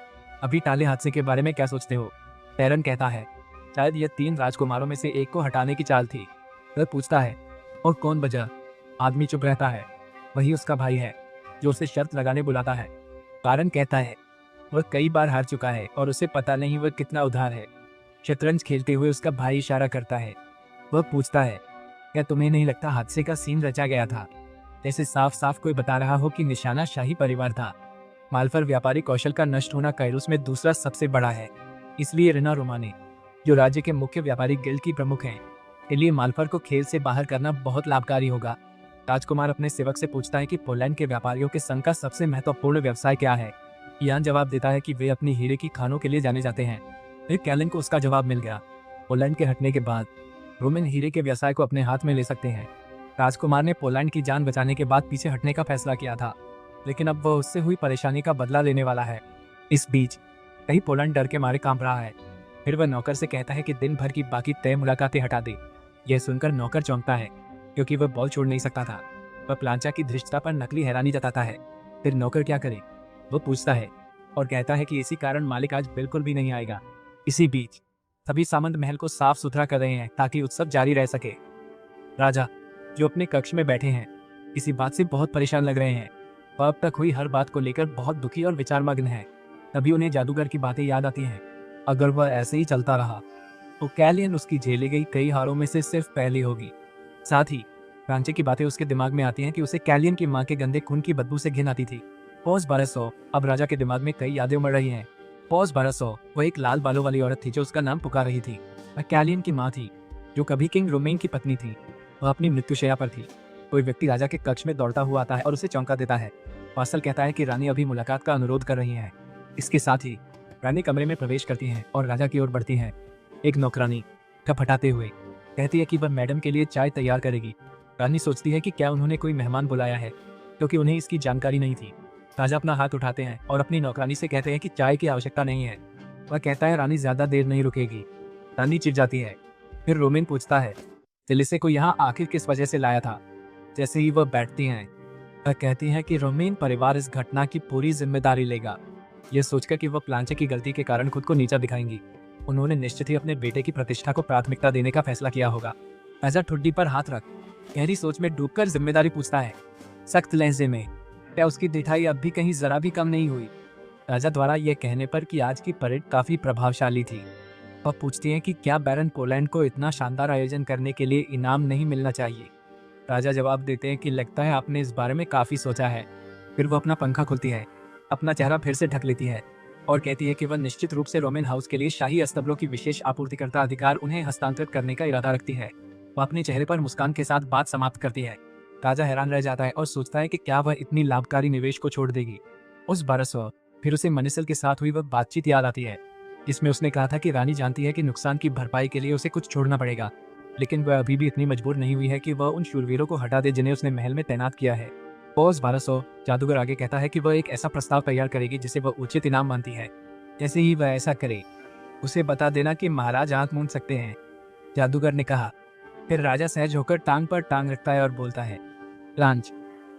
अभी टाले हादसे के बारे में क्या सोचते हो? बैरन कहता है, शायद यह 3 राजकुमारों में से एक को हटाने की चाल थी। वह पूछता है, और कौन बचा? आदमी चुप रहता है। वही उसका भाई है, जो उसे शर्त लगाने बुलाता है। बैरन कहता है, वह कई बार हार चुका है और उसे पता नहीं वह कितना उधार है। शतरंज खेलते हुए उसका भाई इशारा करता है। वह पूछता है, क्या तुम्हें नहीं लगता हादसे का सीन रचा गया था? जैसे साफ साफ कोई बता रहा हो कि निशाना शाही परिवार था। मालफर व्यापारी कौशल का नष्ट होना कायरूस में दूसरा सबसे बड़ा है। इसलिए रिना रोमानी, जो राज्य के मुख्य व्यापारी गिल्ड की प्रमुख हैं, के लिए मालफर को खेल से बाहर करना बहुत लाभकारी होगा। राजकुमार अपने सेवक से पूछता है कि पोलैंड के व्यापारियों के संघ का सबसे महत्वपूर्ण व्यवसाय क्या है। यान जवाब देता है कि वे अपनी हीरे की खानों के लिए जाने जाते हैं। फिर कैलिन को उसका जवाब मिल गया। पोलैंड के हटने के बाद रोमन हीरे के व्यवसाय को अपने हाथ में ले सकते हैं। राजकुमार ने पोलैंड की जान बचाने के बाद पीछे हटने का फैसला किया था, लेकिन अब वह उससे हुई परेशानी का बदला लेने वाला है। इस बीच कहीं पोलैंड डर के मारे कांप रहा है। फिर वह नौकर से कहता है कि दिन भर की बाकी तय मुलाकातें हटा दे। यह सुनकर नौकर चौंकता है, क्योंकि वह बॉल छोड़ नहीं सकता था। वह प्लांचा की धृष्टता पर नकली हैरानी जताता है। फिर नौकर क्या करे, वो पूछता है और कहता है कि इसी कारण मालिक आज बिल्कुल भी नहीं आएगा। इसी बीच सभी सामंत महल को साफ सुथरा कर रहे हैं ताकि उत्सव जारी रह सके। राजा, जो अपने कक्ष में बैठे हैं, इसी बात से बहुत परेशान लग रहे हैं। वह अब तक हुई हर बात को लेकर बहुत दुखी और विचारमग्न है। तभी उन्हें जादूगर की बातें याद आती हैं। अगर वह ऐसे ही चलता रहा तो कैलियन उसकी झेली गई कई हारों में से सिर्फ पहली होगी। साथ ही फ्रांचे की बातें उसके दिमाग में आती हैं कि उसे कैलियन की मां के गंदे खून की बदबू से घिन आती थी। पॉज 1200। अब राजा के दिमाग में कई यादें उमड़ रही हैं। पॉज 1200। वह एक लाल बालों वाली औरत थी जो उसका नाम पुकार रही थी। वह कैलियन की मां थी, जो कभी किंग रोमेन की पत्नी थी। वह अपनी मृत्युशैया पर थी। कोई व्यक्ति राजा के कक्ष में दौड़ता हुआ आता है और उसे चौंका देता है। वासल कहता है कि रानी अभी मुलाकात का अनुरोध कर रही है। इसके साथ ही रानी कमरे में प्रवेश करती हैं और राजा की ओर बढ़ती हैं। एक नौकरानी खटखटाते हुए कहती है कि वह मैडम के लिए चाय तैयार करेगी। रानी सोचती है कि क्या उन्होंने कोई मेहमान बुलाया है, क्योंकि उन्हें इसकी जानकारी नहीं थी। राजा अपना हाथ उठाते हैं और अपनी नौकरानी से कहते हैं कि चाय की आवश्यकता नहीं है। वह कहता है रानी ज्यादा देर नहीं रुकेगी। रानी चिढ़ जाती है। फिर रोमेन पूछता है, तिलिसे को यहाँ आखिर किस वजह से लाया था? जैसे ही वह बैठती हैं, वह कहती है कि रोमेन परिवार इस घटना की पूरी जिम्मेदारी लेगा। यह सोचकर कि वह प्लांचे की गलती के कारण खुद को नीचा दिखाएंगी, उन्होंने निश्चित ही अपने बेटे की प्रतिष्ठा को प्राथमिकता देने का फैसला किया होगा। राजा ठुड्डी पर हाथ रख गहरी सोच में डूबकर जिम्मेदारी पूछता है, सख्त लहजे में, क्या उसकी दिठाई अब भी कहीं जरा भी कम नहीं हुई? राजा द्वारा यह कहने पर कि आज की परेड काफी प्रभावशाली थी। वह पूछती है कि क्या बैरन पोलैंड को इतना शानदार आयोजन करने के लिए इनाम नहीं मिलना चाहिए? राजा जवाब देते हैं कि लगता है आपने इस बारे में काफी सोचा है। फिर वह अपना पंखा खोलती है, अपना चेहरा फिर से ढक लेती है और कहती है कि वह निश्चित रूप से रोमन हाउस के लिए शाही अस्तबलों की विशेष आपूर्तिकर्ता अधिकार उन्हें हस्तांतरित करने का इरादा रखती है। वह अपने चेहरे पर मुस्कान के साथ बात समाप्त करती है। राजा हैरान रह जाता है और सोचता है कि क्या वह इतनी लाभकारी निवेश को छोड़ देगी। उस 1200 फिर उसे मनिसल के साथ हुई वह बातचीत याद आती है, जिसमें उसने कहा था कि रानी जानती है कि नुकसान की भरपाई के लिए उसे कुछ छोड़ना पड़ेगा, लेकिन वह अभी भी इतनी मजबूर नहीं हुई है कि वह उन शूरवीरों को हटा दे जिन्हें उसने महल में तैनात किया है। पॉज 1200। जादूगर आगे कहता है कि वह एक ऐसा प्रस्ताव तैयार करेगी जिसे वह उचित इनाम मानती है। जैसे ही वह ऐसा करे, उसे बता देना कि महाराज आंख मूंद सकते हैं, जादूगर ने कहा। फिर राजा सहज होकर टांग पर टांग रखता है और बोलता है, लांच,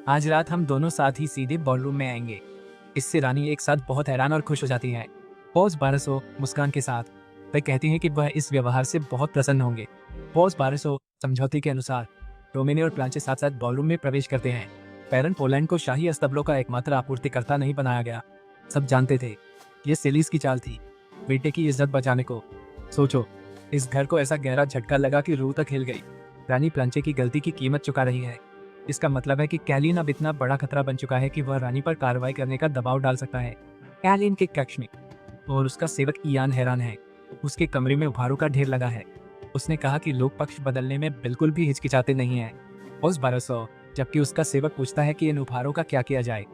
आज रात हम दोनों साथ ही सीधे बॉलरूम में आएंगे। इससे रानी एक साथ बहुत हैरान और खुश हो जाती है। पॉज 1200 मुस्कान के साथ वह कहती है कि वह इस व्यवहार से बहुत प्रसन्न होंगे। पॉज 1200 समझौते के अनुसार रोमेनी और प्लांचे साथ साथ बॉलरूम में प्रवेश करते हैं। बैरन पोलैंड को शाही अस्तबलों का एकमात्र आपूर्तिकर्ता नहीं बनाया गया। सब जानते थे ये सेलिस की चाल थी, बेटे की इज्जत बचाने को। सोचो, इस घर को ऐसा गहरा झटका लगा कि रूह तक हिल गई। रानी प्लांचे की गलती की कीमत चुका रही है। इसका मतलब है कि कैलिन अब इतना बड़ा खतरा बन चुका है कि वह रानी पर कार्रवाई करने का दबाव डाल सकता है। कैलिन के कक्ष में और उसका सेवक इयान हैरान है। उसके कमरे में उपहारों का ढेर लगा है। उसने कहा कि लोग पक्ष बदलने में बिल्कुल भी हिचकिचाते नहीं हैं। उस 1200 जबकि उसका सेवक पूछता है कि इन उपहारों का क्या किया जाए।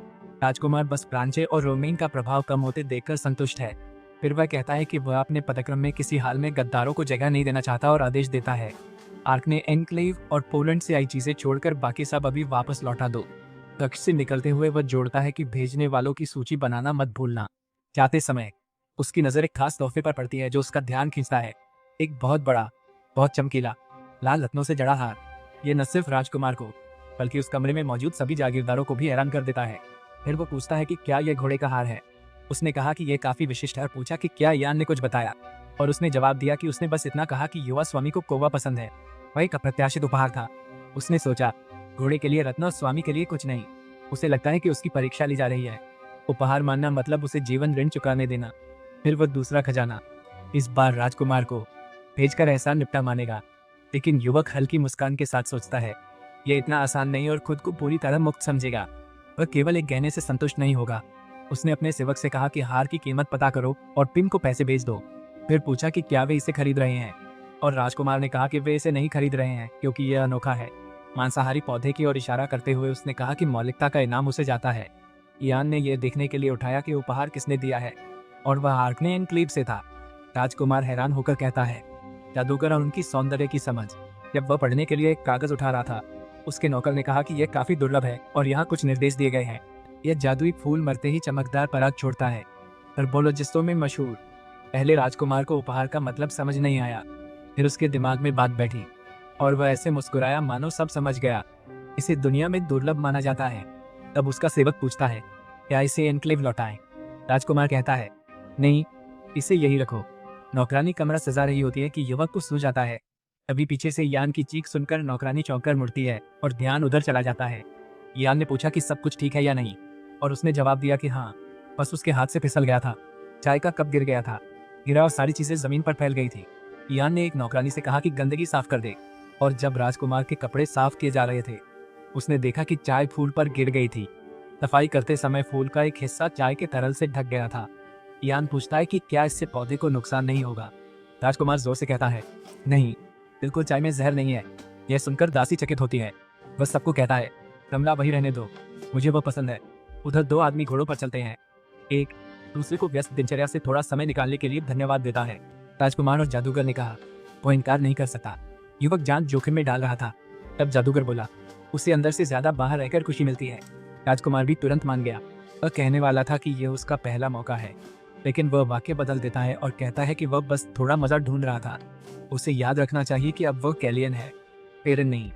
राजकुमार बस प्लांचे और रोमेन का प्रभाव कम होते देखकर संतुष्ट है। फिर वह कहता है कि वह अपने पदक्रम में किसी हाल में गद्दारों को जगह नहीं देना चाहता और आदेश देता है, आर्क ने एनक्लेव और पोलैंड से आई चीजें छोड़कर बाकी सब अभी वापस लौटा दो। कक्ष से निकलते हुए वह जोड़ता है कि भेजने वालों की सूची बनाना मत भूलना। जाते समय उसकी नजर एक खास तोहफे पर पड़ती है जो उसका ध्यान खींचता है। एक बहुत बड़ा, बहुत चमकीला लाल रत्नों से जड़ा हार। ये न सिर्फ राजकुमार को बल्कि उस कमरे में मौजूद सभी जागीरदारों को भी हैरान कर देता है। फिर वो पूछता है कि क्या यह घोड़े का हार है। उसने कहा कि यह काफी विशिष्ट है और पूछा कि क्या यान ने कुछ बताया, और उसने जवाब दिया कि उसने बस इतना कहा कि युवा स्वामी को कौवा पसंद है। वह एक अप्रत्याशित उपहार था। उसने सोचा, घोड़े के लिए रत्न और स्वामी के लिए कुछ नहीं। उसे लगता है कि उसकी परीक्षा ली जा रही है। उपहार मानना मतलब उसे जीवन ऋण चुकाने देना। फिर वह दूसरा खजाना, इस बार राजकुमार को भेजकर एहसान निपटा मानेगा। लेकिन युवक हल्की मुस्कान के साथ सोचता है, यह इतना आसान नहीं और खुद को पूरी तरह मुक्त समझेगा। वह केवल एक गहने से संतुष्ट नहीं होगा। उसने अपने सेवक से कहा कि हार की कीमत पता करो और पिम को पैसे भेज दो। फिर पूछा कि क्या वे इसे खरीद रहे हैं, और राजकुमार ने कहा कि वे इसे नहीं खरीद रहे हैं क्योंकि यह अनोखा है। मांसाहारी पौधे की ओर इशारा करते हुए उसने कहा कि मौलिकता का इनाम उसे जाता है। इयान ने यह देखने के लिए उठाया कि उपहार किसने दिया है, और वह आर्कने एनक्लेव से था। राजकुमार हैरान होकर कहता है, जादूगर और उनकी सौंदर्य की समझ। जब वह पढ़ने के लिए एक कागज उठा रहा था, उसके नौकर ने कहा कि यह काफी दुर्लभ है और यहाँ कुछ निर्देश दिए गए हैं। यह जादुई फूल मरते ही चमकदार पराग छोड़ता है, हेर्बोलॉजिस्टों में मशहूर। पहले राजकुमार को उपहार का मतलब समझ नहीं आया, फिर उसके दिमाग में बात बैठी और वह ऐसे मुस्कुराया मानो सब समझ गया। इसे दुनिया में दुर्लभ माना जाता है। तब उसका सेवक पूछता है, क्या इसे एनक्लेव लौटाएं? राजकुमार कहता है, नहीं, इसे यही रखो। नौकरानी कमरा सजा रही होती है कि युवक को सो जाता है। तभी पीछे से यान की चीख सुनकर नौकरानी चौंककर मुड़ती है और ध्यान उधर चला जाता है। यान ने पूछा कि सब कुछ ठीक है या नहीं, और उसने जवाब दिया कि हाँ, बस उसके हाथ से फिसल गया था। चाय का कप गिर गया था, गिरा और सारी चीजें जमीन पर फैल गई थी। यान ने एक नौकरानी से कहा कि गंदगी साफ कर दे, और जब राजकुमार के कपड़े साफ किए जा रहे थे, उसने देखा कि चाय फूल पर गिर गई थी। सफाई करते समय फूल का एक हिस्सा चाय के तरल से ढक गया था। यान पूछता है कि क्या इससे पौधे को नुकसान नहीं होगा। राजकुमार जोर से कहता है, नहीं, बिल्कुल चाय में जहर नहीं है। यह सुनकर दासी चकित होती है। वह सबको कहता है, कमला वही रहने दो, मुझे वह पसंद है। उधर दो आदमी घोड़ों पर चलते हैं। एक दूसरे को व्यस्त दिनचर्या से थोड़ा समय निकालने के लिए धन्यवाद देता है। राजकुमार और जादूगर ने कहा, वो इनकार नहीं कर सकता। युवक जान जोखिम में डाल रहा था। तब जादूगर बोला, उसे अंदर से ज्यादा बाहर रहकर खुशी मिलती है। राजकुमार भी तुरंत मान गया। वह कहने वाला था कि यह उसका पहला मौका है, लेकिन वह वाक्य बदल देता है और कहता है कि वह बस थोड़ा मजा ढूंढ रहा था। उसे याद रखना चाहिए कि अब वह कैलियन है, पेरन नहीं।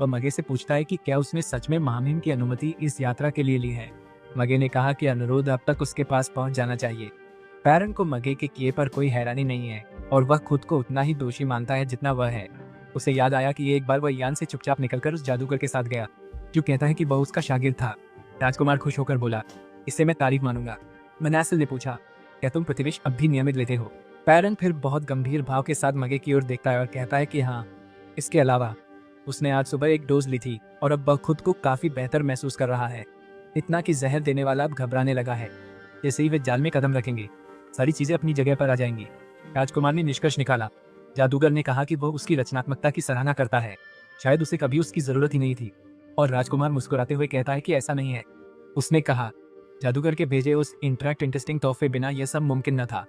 वह मगे से पूछता है कि क्या उसने सच में महामहिम की अनुमति इस यात्रा के लिए ली है। मगे ने कहा कि अनुरोध अब तक उसके पास पहुंच जाना चाहिए। पैरन को मगे के किए पर कोई हैरानी नहीं है और वह खुद को उतना ही दोषी मानता है जितना वह है। उसे याद आया कि एक बार वह यान से चुपचाप निकलकर उस जादूगर के साथ गया जो कहता है कि वह उसका शागिर्द था। राजकुमार खुश होकर बोला, इसे मैं तारीफ मानूंगा। मनासिल ने पूछा, क्या तुम प्रतिवेश अब भी नियमित लेते हो? पैरन फिर बहुत गंभीर भाव के साथ मगे की ओर देखता है और कहता है कि हाँ। इसके अलावा उसने आज सुबह एक डोज ली थी और अब वह खुद को काफी बेहतर महसूस कर रहा है। इतना कि जहर देने वाला अब घबराने लगा है। जैसे ही वे जाल में कदम रखेंगे, सारी चीजें अपनी जगह पर आ जाएंगी। राजकुमार ने निष्कर्ष निकाला। जादूगर ने कहा कि वह उसकी रचनात्मकता की सराहना करता है। शायद उसे कभी उसकी जरूरत ही नहीं थी। और राजकुमार मुस्कुराते हुए कहता है कि ऐसा नहीं है। उसने कहा, जादूगर के भेजे उस इंटरेस्टिंग तोहफे बिना यह सब मुमकिन न था।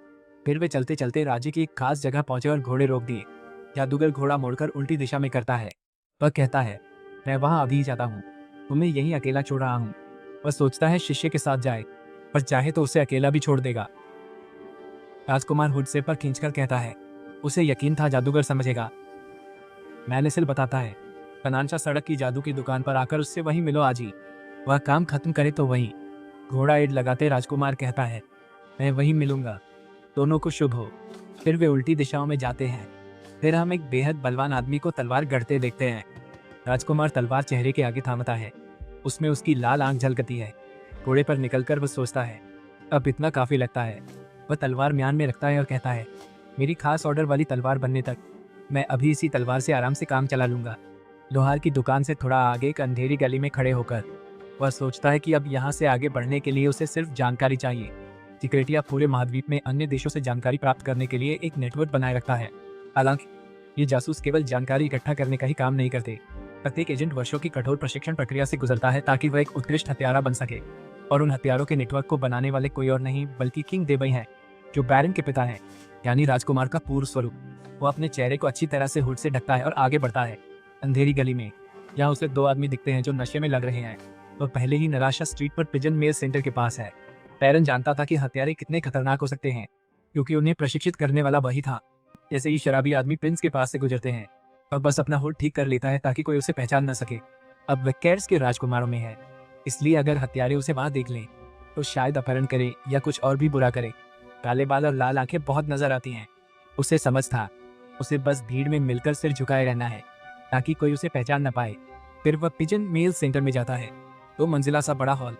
फिर वे चलते चलते राज्य की एक खास जगह पहुंचे और घोड़े रोक दिए। जादूगर घोड़ा मोड़कर उल्टी दिशा में करता है। वह कहता है, मैं वहां अभी जाता हूँ, तुम्हें यहीं अकेला छोड़ रहा हूँ। वह सोचता है शिष्य के साथ जाए, पर चाहे तो उसे अकेला भी छोड़ देगा। राजकुमार हुड से पर खींचकर कहता है, उसे यकीन था जादूगर समझेगा। मैनेसिल बताता है, कनानशा सड़क की जादू की दुकान पर आकर उससे वहीं मिलो आज ही। वह काम खत्म करे तो वहीं। घोड़ा एड़ लगाते राजकुमार कहता है, मैं वहीं मिलूंगा। दोनों को शुभ हो। फिर वे उल्टी दिशाओं में जाते हैं। फिर हम एक बेहद बलवान आदमी को तलवार गढ़ते देखते हैं। राजकुमार तलवार चेहरे के आगे थामता है। उसमें उसकी लाल आंख झलकती है। घोड़े पर निकलकर वह सोचता है, अब इतना काफी लगता है। वह तलवार म्यान में रखता है और कहता है, मेरी खास ऑर्डर वाली तलवार बनने तक मैं अभी इसी तलवार से आराम से काम चला लूंगा। लोहार की दुकान से थोड़ा आगे एक अंधेरी गली में खड़े होकर वह सोचता है कि अब यहाँ से आगे बढ़ने के लिए उसे सिर्फ जानकारी चाहिए। सिक्रेटिया पूरे महाद्वीप में अन्य देशों से जानकारी प्राप्त करने के लिए एक नेटवर्क बनाए रखता है। हालांकि ये जासूस केवल जानकारी इकट्ठा करने का ही काम नहीं करते। प्रत्येक एजेंट वर्षों की कठोर प्रशिक्षण प्रक्रिया से गुजरता है ताकि वह एक उत्कृष्ट हत्यारा बन सके। और उन हथियारों के नेटवर्क को बनाने वाले कोई और नहीं बल्कि किंग देवई हैं, जो बैरन के पिता हैं, यानी राजकुमार का पूर्व स्वरूप। वो अपने चेहरे को अच्छी तरह से हुड से ढकता है और आगे बढ़ता है। अंधेरी गली में यहाँ उसे दो आदमी दिखते हैं जो नशे में लग रहे हैं। वह पहले ही नराशा स्ट्रीट पर पिजन मेल सेंटर के पास है। बैरन जानता था कि हत्यारे कितने खतरनाक हो सकते हैं, क्योंकि उन्हें प्रशिक्षित करने वाला वही था। जैसे ही शराबी आदमी प्रिंस के पास से गुजरते हैं, वह बस अपना हुड ठीक कर लेता है ताकि कोई उसे पहचान न सके। अब वह कैर्स के राजकुमारों में है, इसलिए अगर हत्यारे उसे वहां देख लें तो शायद अपहरण करे या कुछ और भी बुरा करे। काले बाल और लाल आंखें बहुत नजर आती हैं। उसे समझ था, उसे बस भीड़ में मिलकर सिर झुकाए रहना है ताकि कोई उसे पहचान न पाए। फिर वह पिजन मेल सेंटर में जाता है। 2 मंजिला सा बड़ा हॉल,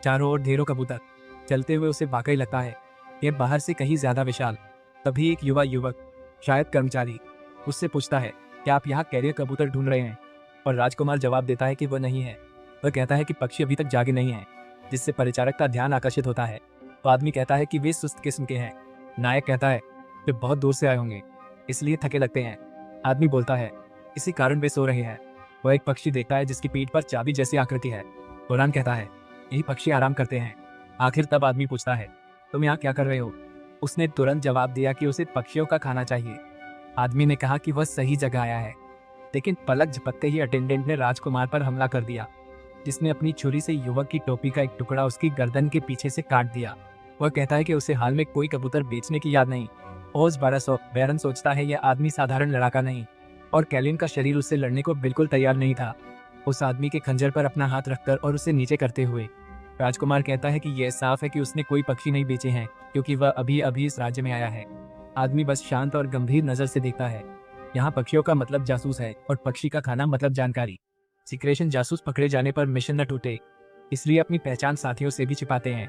चारों ओर ढेरों कबूतर, चलते हुए उसे वाकई लगता है यह बाहर से कहीं ज्यादा विशाल। तभी एक युवा युवक, शायद कर्मचारी, उससे पूछता है, क्या आप यहाँ कैरियर कबूतर ढूंढ रहे हैं? और राजकुमार जवाब देता है कि वह नहीं है। वह कहता है कि पक्षी अभी तक जागे नहीं हैं, जिससे परिचारक का ध्यान आकर्षित होता है। तो आदमी कहता है कि वे सुस्त किस्म के हैं। नायक कहता है, वे बहुत दूर से आए होंगे, इसलिए थके लगते हैं। आदमी बोलता है, इसी कारण वे सो रहे हैं। वह एक पक्षी देखता है जिसकी पीठ पर चाबी जैसी आकृति है। बुरान कहता है, यही पक्षी आराम करते हैं। आखिर तब आदमी पूछता है, तुम यहाँ क्या कर रहे हो? उसने तुरंत जवाब दिया कि उसे पक्षियों का खाना चाहिए। आदमी ने कहा कि वह सही जगह आया है, लेकिन पलक झपकते ही अटेंडेंट ने राजकुमार पर हमला कर दिया, जिसने अपनी छुरी से युवक की टोपी का एक टुकड़ा उसकी गर्दन के पीछे से काट दिया। वह कहता है कि उसे हाल में कोई कबूतर बेचने की याद नहीं। ओज 1200। बैरन सोचता है यह आदमी साधारण लड़ाका नहीं, और कैलिन का शरीर उससे लड़ने को बिल्कुल तैयार नहीं था। उस आदमी के खंजर पर अपना हाथ रखकर और उसे नीचे करते हुए राजकुमार कहता है कि यह साफ है कि उसने कोई पक्षी नहीं बेचे हैं, क्योंकि वह अभी अभी इस राज्य में आया है। आदमी बस शांत और गंभीर नजर से देखता है। यहाँ पक्षियों का मतलब जासूस है और पक्षी का खाना मतलब जानकारी। सिक्रेशन जासूस पकड़े जाने पर मिशन न टूटे, इसलिए अपनी पहचान साथियों से भी छिपाते हैं।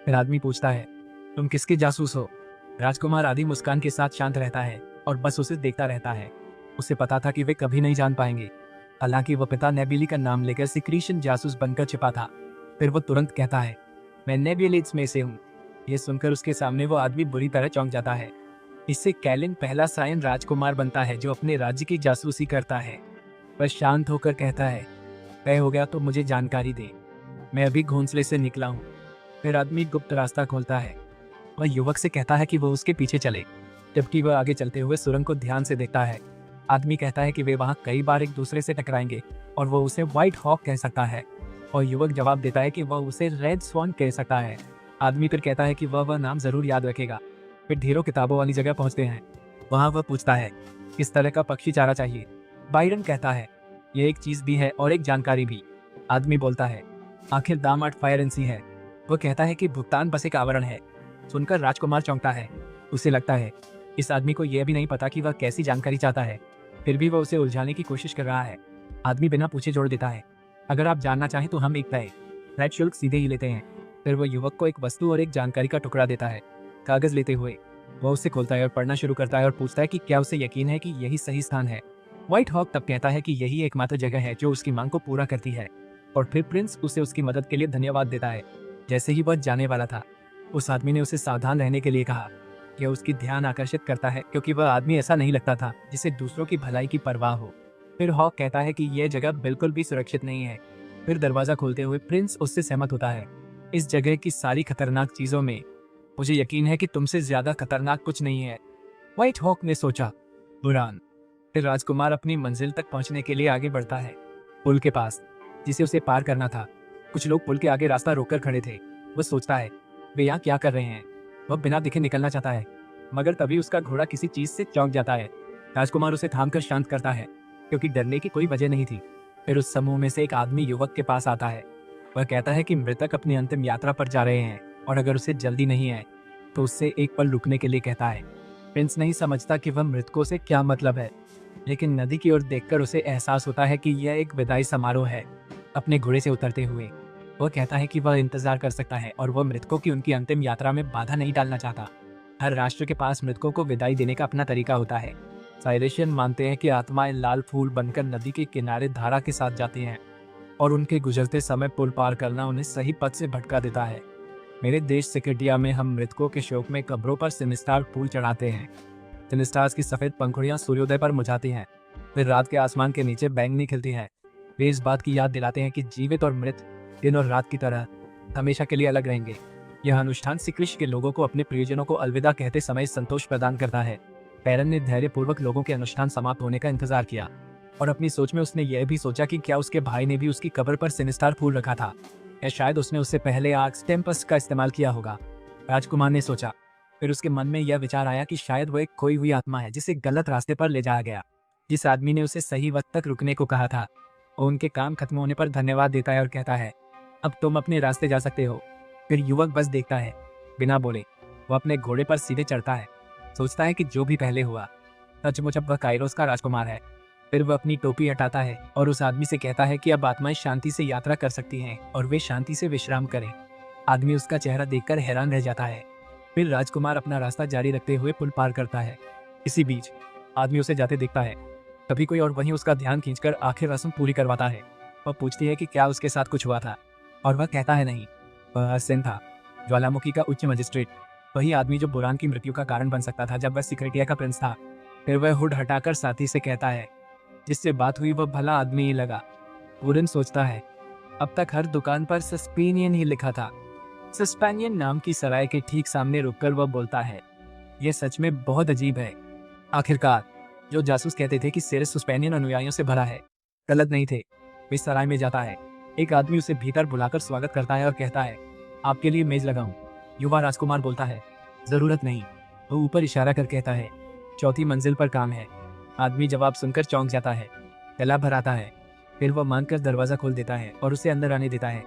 फिर आदमी पूछता है, तुम किसके जासूस हो? राजकुमार आधी मुस्कान के साथ शांत रहता है और बस उसे देखता रहता है। उसे पता था कि वे कभी नहीं जान पाएंगे। हालांकि वह पिता नेबिली का नाम लेकर सिक्रीशन जासूस बनकर छिपा था। फिर वो तुरंत कहता है, मैं नेबिलिड्स में से हूँ। यह सुनकर उसके सामने वो आदमी बुरी तरह चौंक जाता है। इससे कैलिन पहला सायन राजकुमार बनता है जो अपने राज्य की जासूसी करता है। वह शांत होकर कहता है, तय हो गया तो मुझे जानकारी दे, मैं अभी घोंसले से निकला हूँ। फिर आदमी गुप्त रास्ता खोलता है। वह युवक से कहता है कि वह उसके पीछे चले, जबकि वह आगे चलते हुए सुरंग को ध्यान से देखता है। आदमी कहता है कि वे वहाँ कई बार एक दूसरे से टकराएंगे और वह उसे व्हाइट हॉक कह सकता है, और युवक जवाब देता है कि वह उसे रेड स्वान कह सकता है। आदमी फिर कहता है कि वह नाम जरूर याद रखेगा। फिर ढेरों किताबों वाली जगह पहुंचते हैं। वहाँ वह पूछता है, किस तरह का पक्षी चारा चाहिए? बाइरन कहता है, यह एक चीज भी है और एक जानकारी भी। आदमी बोलता है, आखिर दाम 8 फायरेंसी है। वह कहता है कि भुगतान बस एक आवरण है। सुनकर राजकुमार चौंकता है। उसे लगता है इस आदमी को यह भी नहीं पता कि वह कैसी जानकारी चाहता है, फिर भी वह उसे उलझाने की कोशिश कर रहा है। आदमी बिना पूछे जोड़ देता है, अगर आप जानना चाहें तो हम एक तय राइट शुल्क सीधे ही लेते हैं। फिर वह युवक को एक वस्तु और एक जानकारी का टुकड़ा देता है। कागज लेते हुए वह उसे खोलता है और पढ़ना शुरू करता है और पूछता है कि क्या उसे यकीन है कि यही सही स्थान है। व्हाइट हॉक तब कहता है कि यही एकमात्र जगह है जो उसकी मांग को पूरा करती है, और फिर प्रिंस उसे उसकी मदद के लिए धन्यवाद देता है। जैसे ही वह जाने वाला था, उस आदमी ने उसे सावधान रहने के लिए कहा। यह उसकी ध्यान आकर्षित करता है, क्योंकि वह आदमी ऐसा नहीं लगता था जिसे दूसरों की भलाई की परवाह हो। फिर हॉक कहता है कि यह जगह बिल्कुल भी सुरक्षित नहीं है। फिर दरवाजा खोलते हुए प्रिंस उससे सहमत होता है। इस जगह की सारी खतरनाक चीजों में मुझे यकीन है कि तुमसे ज्यादा खतरनाक कुछ नहीं है, व्हाइट हॉक ने सोचा। बुरान। फिर राजकुमार अपनी मंजिल तक पहुंचने के लिए आगे बढ़ता है। पुल के पास, जिसे उसे पार करना था, कुछ लोग पुल के आगे रास्ता रोककर खड़े थे। वह सोचता है, वे यहाँ क्या कर रहे हैं? वह बिना दिखे निकलना चाहता है, मगर तभी उसका घोड़ा किसी चीज से चौंक जाता है। राजकुमार उसे थामकर शांत करता है, क्योंकि डरने की कोई वजह नहीं थी। फिर उस समूह में से एक आदमी युवक के पास आता है। वह कहता है कि मृतक अपनी अंतिम यात्रा पर जा रहे हैं, और अगर उसे जल्दी नहीं है तो उससे एक पल रुकने के लिए कहता है। प्रिंस नहीं समझता कि वह मृतकों से क्या मतलब है, लेकिन नदी की ओर देखकर उसे एहसास होता है कि यह एक विदाई समारोह है। अपने घोड़े से उतरते हुए वह कहता है कि वह इंतजार कर सकता है और वह मृतकों की उनकी अंतिम यात्रा में बाधा नहीं डालना चाहता। हर राष्ट्र के पास मृतकों को विदाई देने का अपना तरीका होता है। साइरेशियन मानते हैं कि आत्माएं लाल फूल बनकर नदी के किनारे धारा के साथ जाती हैं, और उनके गुजरते समय पुल पार करना उन्हें सही पथ से भटका देता है। मेरे देश सिकेडिया में हम मृतकों के शोक में कब्रों पर सिनिस्टार फूल चढ़ाते हैं। सिनिस्टार्स की सफेद पंखुड़ियां सूर्योदय पर मुझाती हैं, फिर रात के आसमान के नीचे बैंगनी खिलती हैं। वे इस बात की याद दिलाते हैं कि जीवित और मृत दिन और रात की तरह हमेशा के लिए अलग रहेंगे। यह अनुष्ठान सिक्रिश के लोगों को अपने प्रियजनों को अलविदा कहते समय संतोष प्रदान करता है। पैरन ने धैर्यपूर्वक लोगों के अनुष्ठान समाप्त होने का इंतजार किया, और अपनी सोच में उसने यह भी सोचा कि क्या उसके भाई ने भी उसकी कब्र पर सिनिस्टार फूल रखा था, या शायद उसने उससे पहले आर्क्स टेम्पस का इस्तेमाल किया होगा। राजकुमार ने सोचा। फिर उसके मन में यह विचार आया कि शायद वो एक खोई हुई आत्मा है जिसे गलत रास्ते पर ले जाया गया। जिस आदमी ने उसे सही वक्त तक रुकने को कहा था, वो उनके काम खत्म होने पर धन्यवाद देता है और कहता है, अब तुम अपने रास्ते जा सकते हो। फिर युवक बस देखता है, बिना बोले। वो अपने घोड़े पर सीधे चढ़ता है, सोचता है कि जो भी पहले हुआ सचमुच अब वह काइरोस का राजकुमार है। फिर वह अपनी टोपी हटाता है और उस आदमी से कहता है कि अब आत्माएं शांति से यात्रा कर सकती हैं और वे शांति से विश्राम करें। आदमी उसका चेहरा देखकर हैरान रह जाता है। फिर राजकुमार अपना रास्ता जारी रखते हुए पुल पार करता है। इसी बीच आदमी उसे जाते देखता है। तभी कोई और वहीं उसका ध्यान खींचकर आखिर रस्म पूरी करवाता है। वह पूछती है कि क्या उसके साथ कुछ हुआ था, और वह कहता है नहीं, वह हसन था, ज्वालामुखी का उच्च मजिस्ट्रेट, वही आदमी जो बुरान की मृत्यु का कारण बन सकता था जब वह सिक्रेटिया का प्रिंस था। फिर वह हुड हटाकर साथी से कहता है, जिससे बात हुई वह भला आदमी ही लगा। बुरन सोचता है, अब तक हर दुकान पर सस्पेनियन ही लिखा था। सस्पेनियन नाम की सराय के ठीक सामने रुककर वह बोलता है, यह सच में बहुत अजीब है। आखिरकार जो जासूस कहते थे कि सिरिस सस्पेनियन अनुयायियों से भरा है, गलत नहीं थे। वे सराय में जाता है। एक आदमी उसे भीतर बुलाकर स्वागत करता है और कहता है, आपके लिए मेज लगाऊं? युवा राजकुमार बोलता है, जरूरत नहीं। वो ऊपर इशारा कर कहता है, चौथी मंजिल पर काम है। आदमी जवाब सुनकर चौंक जाता है, गला भर आता है। फिर वह मानकर दरवाजा खोल देता है और उसे अंदर आने देता है।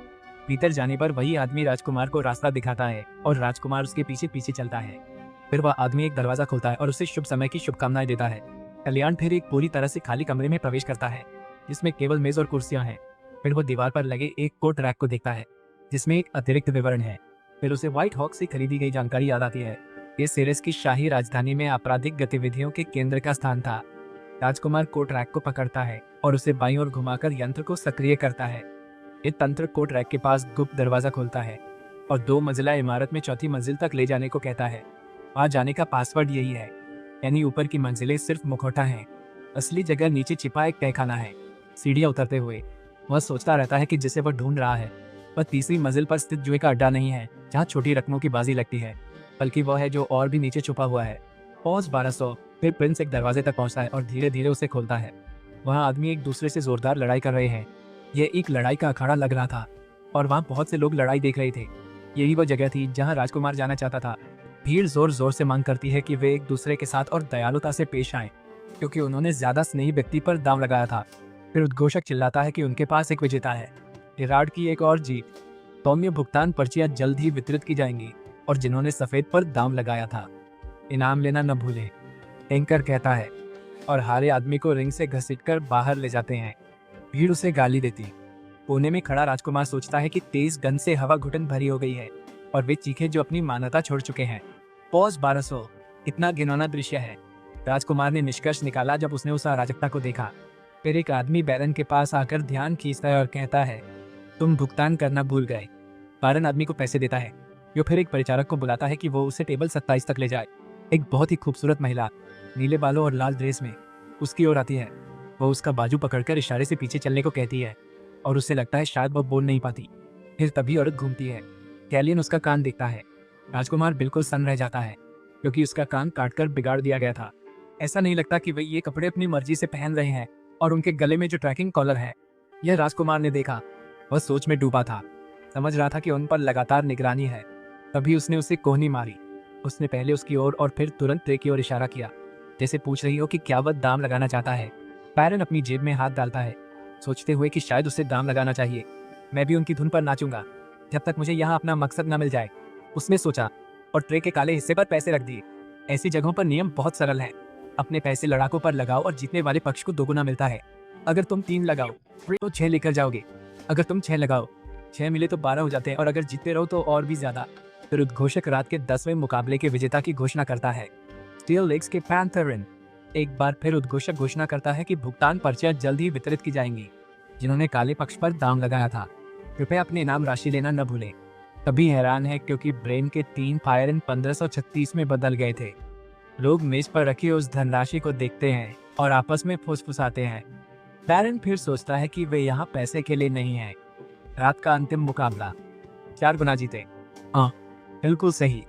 भीतर जाने पर वही आदमी राजकुमार को रास्ता दिखाता है और राजकुमार उसके पीछे पीछे चलता है। फिर वह आदमी एक दरवाजा खोलता है और उसे शुभ समय की शुभकामनाएं देता है। कल्याण फिर एक पूरी तरह से खाली कमरे में प्रवेश करता है, जिसमें केवल मेज और कुर्सियां हैं। फिर वो दीवार पर लगे एक कोट रैक को देखता है, जिसमें एक अतिरिक्त विवरण है। फिर उसे व्हाइट हॉक से खरीदी गई जानकारी याद आती है। ये सिरिस की शाही राजधानी में आपराधिक गतिविधियों के केंद्र का स्थान था। राजकुमार कोट रैक को पकड़ता है और उसे बाईं ओर घुमाकर यंत्र को सक्रिय करता है। ये तंत्र कोट रैक के पास गुप्त दरवाजा खोलता है और 2 मंजिला इमारत में चौथी मंजिल तक ले जाने को कहता है। वहां जाने का पासवर्ड यही है, यानी ऊपर की मंजिलें सिर्फ मुखौटा हैं, असली जगह नीचे छिपा एक तहखाना है। सीढ़ियां उतरते हुए वह सोचता रहता है कि जिसे वह ढूंढ रहा है वह तीसरी मंजिल पर स्थित जुए का अड्डा नहीं है जहाँ छोटी रकमों की बाजी लगती है, बल्कि वह है जो और भी नीचे छुपा हुआ है। पौज 1200। फिर प्रिंस एक दरवाजे तक पहुंचता है और धीरे धीरे उसे खोलता है। वहाँ आदमी एक दूसरे से जोरदार लड़ाई कर रहे हैं। यह एक लड़ाई का अखाड़ा लग रहा था और वहाँ बहुत से लोग लड़ाई देख रहे थे। यही वह जगह थी जहाँ राजकुमार जाना चाहता था। भीड़ जोर जोर से मांग करती है कि वे एक दूसरे के साथ और दयालुता से पेश आएं, क्योंकि उन्होंने ज्यादा स्नेही व्यक्ति पर दांव लगाया था। फिर उद्घोषक चिल्लाता है कि उनके पास एक विजेता है, इराड की एक और जीत। सौम्य भुगतान पर्चियां जल्द ही वितरित की जाएंगी और जिन्होंने सफेद पर दांव लगाया था, इनाम लेना न भूलें, एंकर कहता है, और हारे आदमी को रिंग से घसीटकर बाहर ले जाते हैं। भीड़ उसे गाली देती। कोने में खड़ा राजकुमार सोचता है कि तेज गन से हवा घुटन भरी हो गई है और वे चीखे जो अपनी मान्यता छोड़ चुके हैं। पॉज 1200। इतना घिनौना दृश्य है, राजकुमार ने निष्कर्ष निकाला जब उसने उस अराजकता को देखा। फिर एक आदमी बैरन के पास आकर ध्यान खींचता है और कहता है, तुम भुगतान करना भूल गए। बैरन आदमी को पैसे देता है। जो फिर एक परिचारक को बुलाता है कि वो उसे टेबल 27 तक ले जाए। एक बहुत ही खूबसूरत महिला नीले बालों और लाल ड्रेस में उसकी ओर आती है। वो उसका बाजू पकड़कर इशारे से पीछे चलने को कहती है और उसे लगता है शायद वह बोल नहीं पाती। फिर तभी औरत घूमती है। कैलियन उसका कान देखता है। राजकुमार बिल्कुल सन्न रह जाता है, क्योंकि उसका कान काटकर बिगाड़ दिया गया था। ऐसा नहीं लगता कि वे ये कपड़े अपनी मर्जी से पहन रहे हैं, और उनके गले में जो ट्रैकिंग कॉलर है, यह राजकुमार ने देखा। वह सोच में डूबा था, समझ रहा था कि उन पर लगातार निगरानी है। तभी उसने उसे कोहनी मारी। उसने पहले उसकी ओर और फिर तुरंत ट्रे की ओर इशारा किया, जैसे पूछ रही हो कि क्या वह दाम लगाना चाहता है। बैरन अपनी जेब में हाथ डालता है, सोचते हुए कि शायद उसे दाम लगाना चाहिए। मैं भी उनकी धुन पर नाचूंगा जब तक मुझे यहाँ अपना मकसद न मिल जाए, उसने सोचा, और ट्रे के काले हिस्से पर पैसे रख दिए। ऐसी जगहों पर नियम बहुत सरल है। अपने पैसे लड़ाकों पर लगाओ और जीतने वाले पक्ष को दोगुना मिलता है। अगर तुम 3 लगाओ तो 6 लेकर जाओगे। अगर तुम 6 लगाओ, 6 मिले तो 12 हो जाते हैं, और अगर जीतते रहो तो और भी ज्यादा। फिर उद्घोषक रात के 10वें मुकाबले के विजेता की घोषणा करता है, स्टील लेग्स के पैंथरिन। एक बार फिर उद्घोषक घोषणा करता है कि भुगतान पर्चियां जल्द ही वितरित की जाएंगी। जिन्होंने काले पक्ष पर दाम लगाया था, कृपया अपने इनाम राशि लेना न भूलें। तभी हैरान है क्योंकि ब्रेन के 3 फायरिन 1536 में बदल गए थे। लोग मेज पर रखी उस धनराशि को देखते हैं और आपस में फुसफुसाते हैं। बैरन फिर सोचता है कि वे यहाँ पैसे के लिए नहीं हैं। रात का अंतिम मुकाबला, 4 गुना जीते। हाँ, बिल्कुल सही,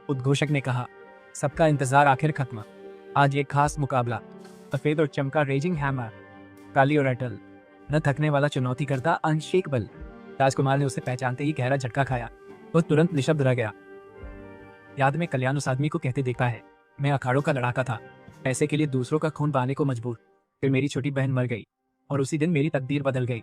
उद्घोषक ने कहा। सबका इंतजार आखिर खत्म। आज एक खास मुकाबला, सफेद और चमका रेजिंग हैमर, काली और अटल, न थकने वाला चुनौती करता अनशेकेबल। राजकुमार ने उसे पहचानते ही गहरा झटका खाया। वो तुरंत निशब्द रह गया। याद में कल्याण उस आदमी को कहते देखता है, मैं अखाड़ों का लड़ाका था, पैसे के लिए दूसरों का खून बहाने को मजबूर। फिर मेरी छोटी बहन मर गई और उसी दिन मेरी तकदीर बदल गई।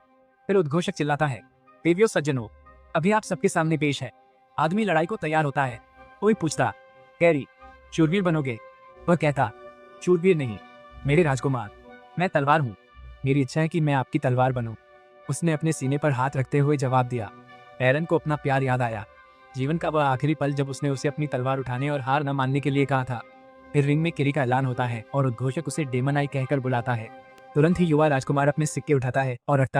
फिर उद्घोषक चिल्लाता है, देवियों सज्जनों, अभी आप सबके सामने पेश है। आदमी लड़ाई को तैयार होता है। कोई पूछता, कैरी, शूरवीर बनोगे? वह कहता, शूरवीर नहीं, मेरे राजकुमार, मैं तलवार हूँ। मेरी इच्छा है कि मैं आपकी तलवार बनूं। उसने अपने सीने पर हाथ रखते हुए जवाब दिया। बैरन को अपना प्यार याद आया। जीवन का वह आखिरी पल जब उसने उसे अपनी तलवार उठाने और हार न मानने के लिए कहा था। फिर रिंग में किरी का ऐलान होता है और उद्घोषक उसे डेमन आई कहकर बुलाता है। तुरंत ही युवा राजकुमार अपने सिक्के उठाता है और रखता है।